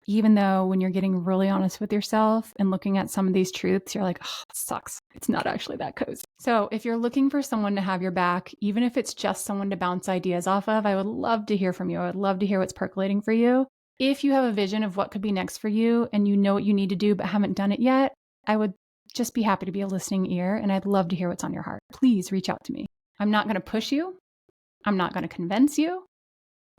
even though when you're getting really honest with yourself and looking at some of these truths, you're like, oh, it sucks. It's not actually that cozy. So if you're looking for someone to have your back, even if it's just someone to bounce ideas off of, I would love to hear from you. I would love to hear what's percolating for you. If you have a vision of what could be next for you and you know what you need to do but haven't done it yet, I would just be happy to be a listening ear, and I'd love to hear what's on your heart. Please reach out to me. I'm not going to push you. I'm not going to convince you.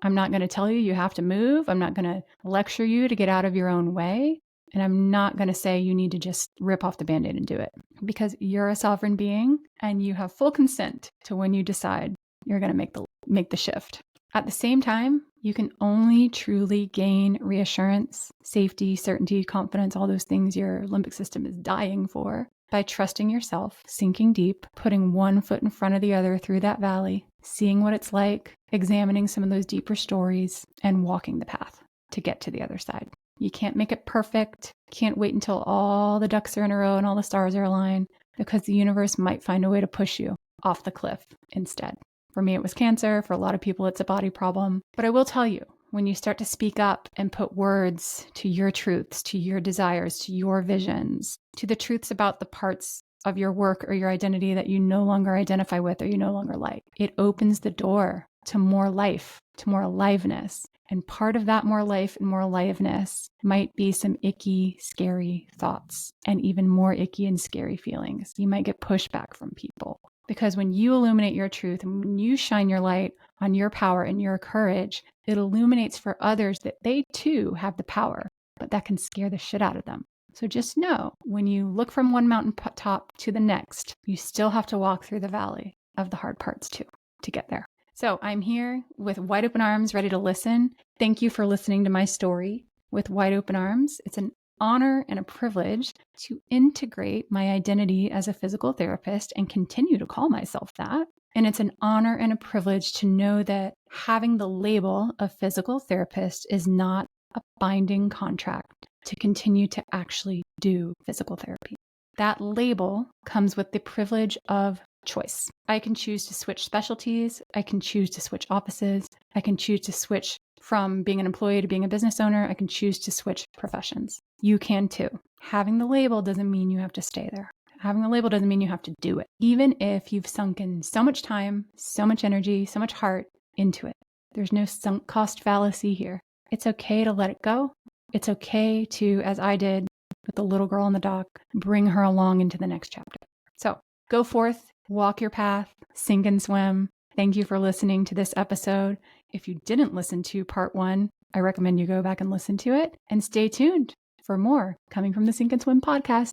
I'm not going to tell you you have to move. I'm not going to lecture you to get out of your own way. And I'm not going to say you need to just rip off the Band-Aid and do it, because you're a sovereign being and you have full consent to when you decide you're going to make the shift. At the same time, you can only truly gain reassurance, safety, certainty, confidence, all those things your limbic system is dying for, by trusting yourself, sinking deep, putting one foot in front of the other through that valley, seeing what it's like, examining some of those deeper stories, and walking the path to get to the other side. You can't make it perfect. Can't wait until all the ducks are in a row and all the stars are aligned, because the universe might find a way to push you off the cliff instead. For me, it was cancer. For a lot of people, it's a body problem. But I will tell you, when you start to speak up and put words to your truths, to your desires, to your visions, to the truths about the parts of your work or your identity that you no longer identify with or you no longer like, it opens the door to more life, to more aliveness. And part of that more life and more aliveness might be some icky, scary thoughts and even more icky and scary feelings. You might get pushback from people. Because when you illuminate your truth and when you shine your light on your power and your courage, it illuminates for others that they too have the power, but that can scare the shit out of them. So just know, when you look from one mountain top to the next, you still have to walk through the valley of the hard parts too to get there. So I'm here with wide open arms, ready to listen. Thank you for listening to my story with wide open arms. It's an honor and a privilege to integrate my identity as a physical therapist and continue to call myself that. And it's an honor and a privilege to know that having the label of physical therapist is not a binding contract to continue to actually do physical therapy. That label comes with the privilege of choice. I can choose to switch specialties. I can choose to switch offices. I can choose to switch from being an employee to being a business owner. I can choose to switch professions. You can too. Having the label doesn't mean you have to stay there. Having the label doesn't mean you have to do it, even if you've sunk in so much time, so much energy, so much heart into it. There's no sunk cost fallacy here. It's okay to let it go. It's okay to, as I did with the little girl on the dock, bring her along into the next chapter. So go forth, walk your path, sink and swim. Thank you for listening to this episode. If you didn't listen to part 1, I recommend you go back and listen to it, and stay tuned for more coming from the Sink and Swim podcast.